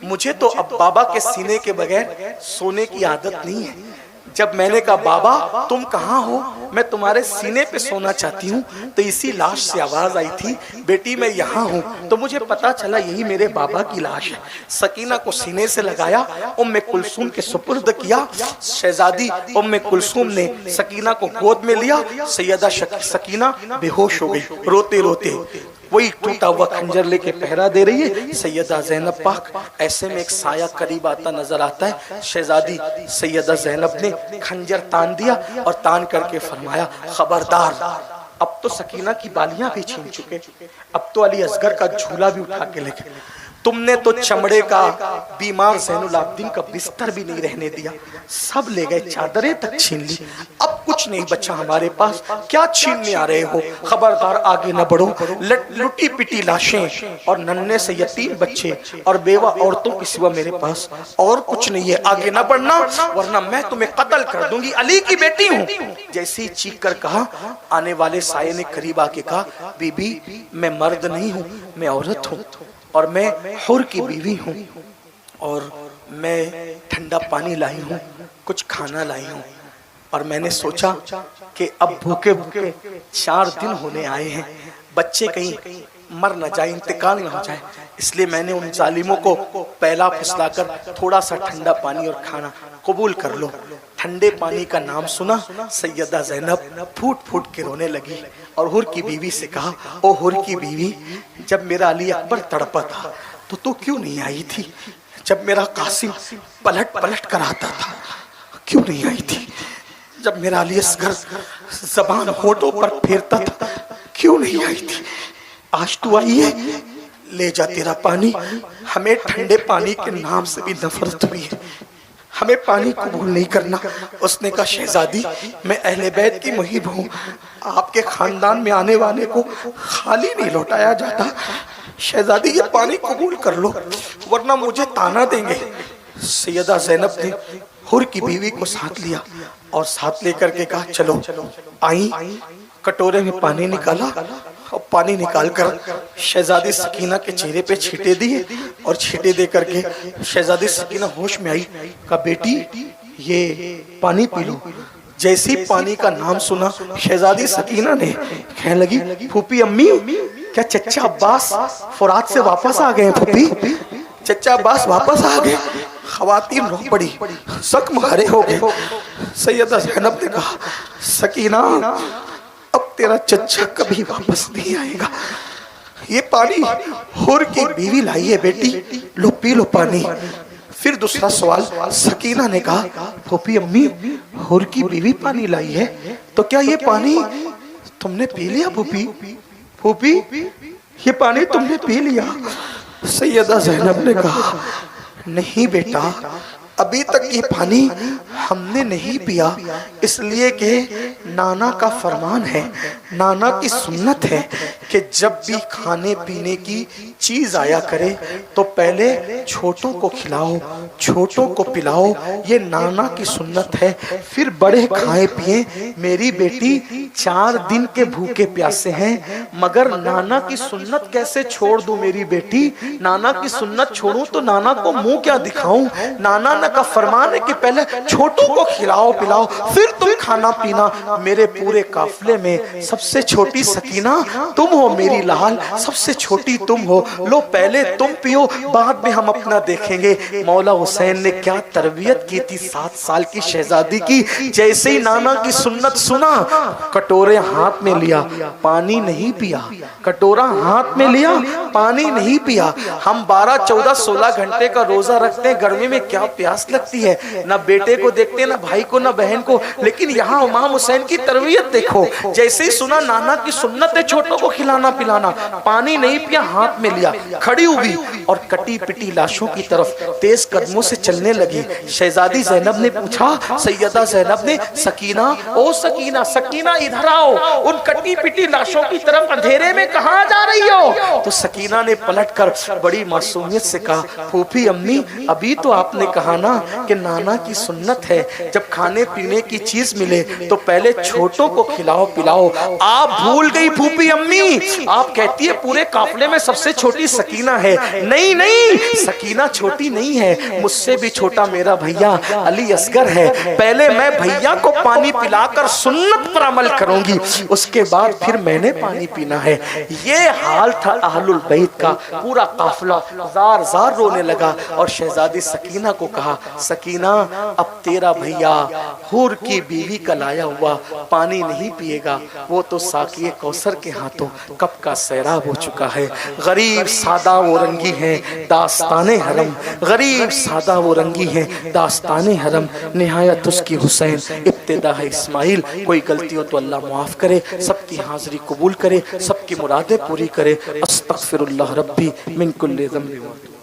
मुझे तो अब बाबा के सीने के बगैर सोने की आदत नहीं है। जब मैंने कहा बाबा तुम कहाँ हो, मैं तुम्हारे सीने पे सोना चाहती हूँ, तो इसी लाश से आवाज आई थी, बेटी मैं यहाँ हूँ। तो मुझे पता चला यही मेरे बाबा की लाश है। सकीना को सीने से लगाया, उम्मे कुलसूम के सुपुर्द किया। शहजादी उम्मे कुलसूम ने सकीना को गोद में लिया। सैयदा सकीना बेहोश हो गई, रोते रोते वही टूटा हुआ खंजर लेके पहरा दे रही है सैयदा जैनब पाक। ऐसे में एक साया करीब आता नजर आता है। शहजादी सैयदा जैनब ने खंजर तान दिया और तान करके फरमाया, खबरदार, अब तो सकीना की बालियां भी छीन चुके, अब तो अली असगर का झूला भी उठा के लेके, तुमने तो चमड़े का बीमार ज़ैनुल आबिदीन का बिस्तर भी नहीं रहने दिया, सब ले गए, चादरें तक छीन ली, अब कुछ नहीं बचा हमारे पास, क्या छीनने आ रहे हो? खबरदार आगे न बढ़ो। लुटी पिटी लाशें और नन्हे से यतीम बच्चे और बेवा औरतों के सिवा मेरे पास और कुछ नहीं है, आगे न बढ़ना वरना मैं तुम्हें कत्ल कर दूंगी, अली की बेटी हूँ। जैसे ही चीख कर कहा, आने वाले साये ने करीब आके कहा, बीबी मैं मर्द नहीं हूँ, मैं औरत हूँ और मैं हुर की बीवी हूँ और मैं ठंडा पानी लाई हूँ, कुछ खाना लाई हूँ और मैंने सोचा कि अब भूखे भूखे 4 दिन होने आए हैं, बच्चे कहीं मर न जाए, इंतकाल न हो जाए, इसलिए मैंने उन जालिमों को पहला फुसलाकर थोड़ा सा ठंडा पानी और खाना कबूल कर लो। ठंडे पानी का नाम सुना, सैयदा जैनब फूट फूट के रोने लगी और हुर की बीवी से कहा, ओ हुर की बीवी, जब मेरा अली अकबर तड़पा था तो तू क्यों नहीं आई थी? जब मेरा कासिम पलट पलट कर आता था क्यों नहीं आई थी? जब मेरा अली असगर ज़बान होठों पर फेरता था क्यों नहीं आई थी? आज तू आई है, ले जा तेरा पानी, हमें ठंडे पानी के नाम से भी नफरत हुई है, हमें पानी कबूल नहीं करना। उसने कहा, शहजादी मैं अहले बैत की मुहिब हूँ, आपके खानदान में आने वाले को खाली नहीं लौटाया जाता, शहजादी ये पानी कबूल कर लो वरना मुझे ताना देंगे। सैयदा ज़ैनब ने हुर की बीवी को साथ लिया और साथ लेकर के कहा चलो। आई, कटोरे में पानी निकाला और पानी निकालकर शहजादी सकीना के चेहरे पे छींटे दिए और छींटे दे करके शहजादी सकीना होश में आई। कहा बेटी ये पानी पी लो। जैसी पानी का नाम सुना शहजादी सकीना ने कहने लगी फूफी अम्मी, क्या चचा अब्बास फुरात से वापस आ गए? फूफी चचा अब्बास वापस आ गए। खवातीन रो पड़ी, जख्म हरे हो गए। सैयदा ज़ैनब ने कहा सकीना अब तेरा चचा कभी वापस नहीं आएगा। ये पानी हुर की बीवी लाई है बेटी, लो पी लो पानी। फिर दूसरा सवाल, सकीना ने कहा फूफी अम्मी हुर की बीवी पानी लाई है तो क्या ये पानी तुमने पी लिया? फूफी फूफी ये पानी तुमने पी लिया? सैयदा ज़ैनब ने कहा नहीं बेटा, अभी तक ये पानी हमने नहीं पिया, इसलिए कि नाना का फरमान है, नाना की सुन्नत है कि जब भी खाने पीने की चीज आया करे तो पहले छोटों को खिलाओ, छोटों को पिलाओ, ये नाना की सुन्नत है, फिर बड़े खाए पिए। मेरी बेटी 4 दिन के भूखे प्यासे हैं, मगर नाना की सुन्नत कैसे छोड़ दूं मेरी बेटी? नाना की सुन्नत छोड़ूं तो नाना को मुंह क्या दिखाऊं? नाना का फरमान है कि पहले छोटों को खिलाओ पिलाओ फिर तुम खाना पीना। मेरे पूरे काफले में सबसे छोटी सकीना तुम हो मेरी लाल, सबसे छोटी तुम हो, लो पहले तुम पियो, बाद में हम अपना देखेंगे। मौला हुसैन ने क्या तरबियत की थी 7 साल की शहजादी की। जैसे ही नाना की सुन्नत सुना, कटोरे हाथ में लिया, पानी नहीं पिया। कटोरा हाथ में लिया, पानी नहीं पिया। हम 12, 14, 16 घंटे का रोजा रखते हैं, गर्मी में क्या प्यास लगती है, ना बेटे को देखते, ना भाई को, ना बहन को। लेकिन यहाँ इमाम हुसैन की तरबियत देखो, जैसे ही सुना नाना की सुन्नत है छोटों को खिलाना पिलाना, पानी नहीं पिया, हाथ में लिया, खड़ी हुई और कटी पिटी लाशों की तरफ तेज कदमों से चलने लगी। शहजादी ज़ैनब ने पूछा, सैयदा ज़ैनब ने, सकीना ओ सकीना, सकीना इधर आओ, उन कटी पिटी लाशों की तरफ अंधेरे में कहाँ जा रही हो? तो सकीना ने पलटकर बड़ी मासूमियत से कहा, फूफी अम्मी अभी तो आपने कहा ना कि नाना की सुन्नत है जब खाने पीने की चीज मिले तो पहले छोटों को खिलाओ पिलाओ। आप भूल गई फूफी अम्मी, आप कहती है पूरे काफले में सबसे छोटी सकीना है। नहीं नहीं, सकीना छोटी नहीं है, मुझसे भी छोटा मेरा भैया अली असगर है। पहले मैं भैया को पानी पिलाकर सुन्नत पर अमल करूंगी, उसके बाद फिर मैंने पानी पीना है। ये हाल था अहलुल बैत का। पूरा काफला जार जार रोने लगा और शहजादी सकीना को कहा, सकीना अब तेरा भैया हुर की बीवी का लाया हुआ पानी नहीं पिएगा, वो तो साकिए कौसर के हाथों कब का सैराब हो चुका है। गरीब सादा वो रंगी है दास्ताने हरम, गरीब सादा वो रंगी है दास्ताने हरम, निहायत उसकी हुसैन इब्तिदा है इस्माइल। कोई गलती हो तो अल्लाह माफ करे, सबकी हाजिरी कबूल करे, सबकी मुरादें पूरी करे। अस्तगफिरुल्लाह रब्बी मिन कुल्ली ज़ंबि।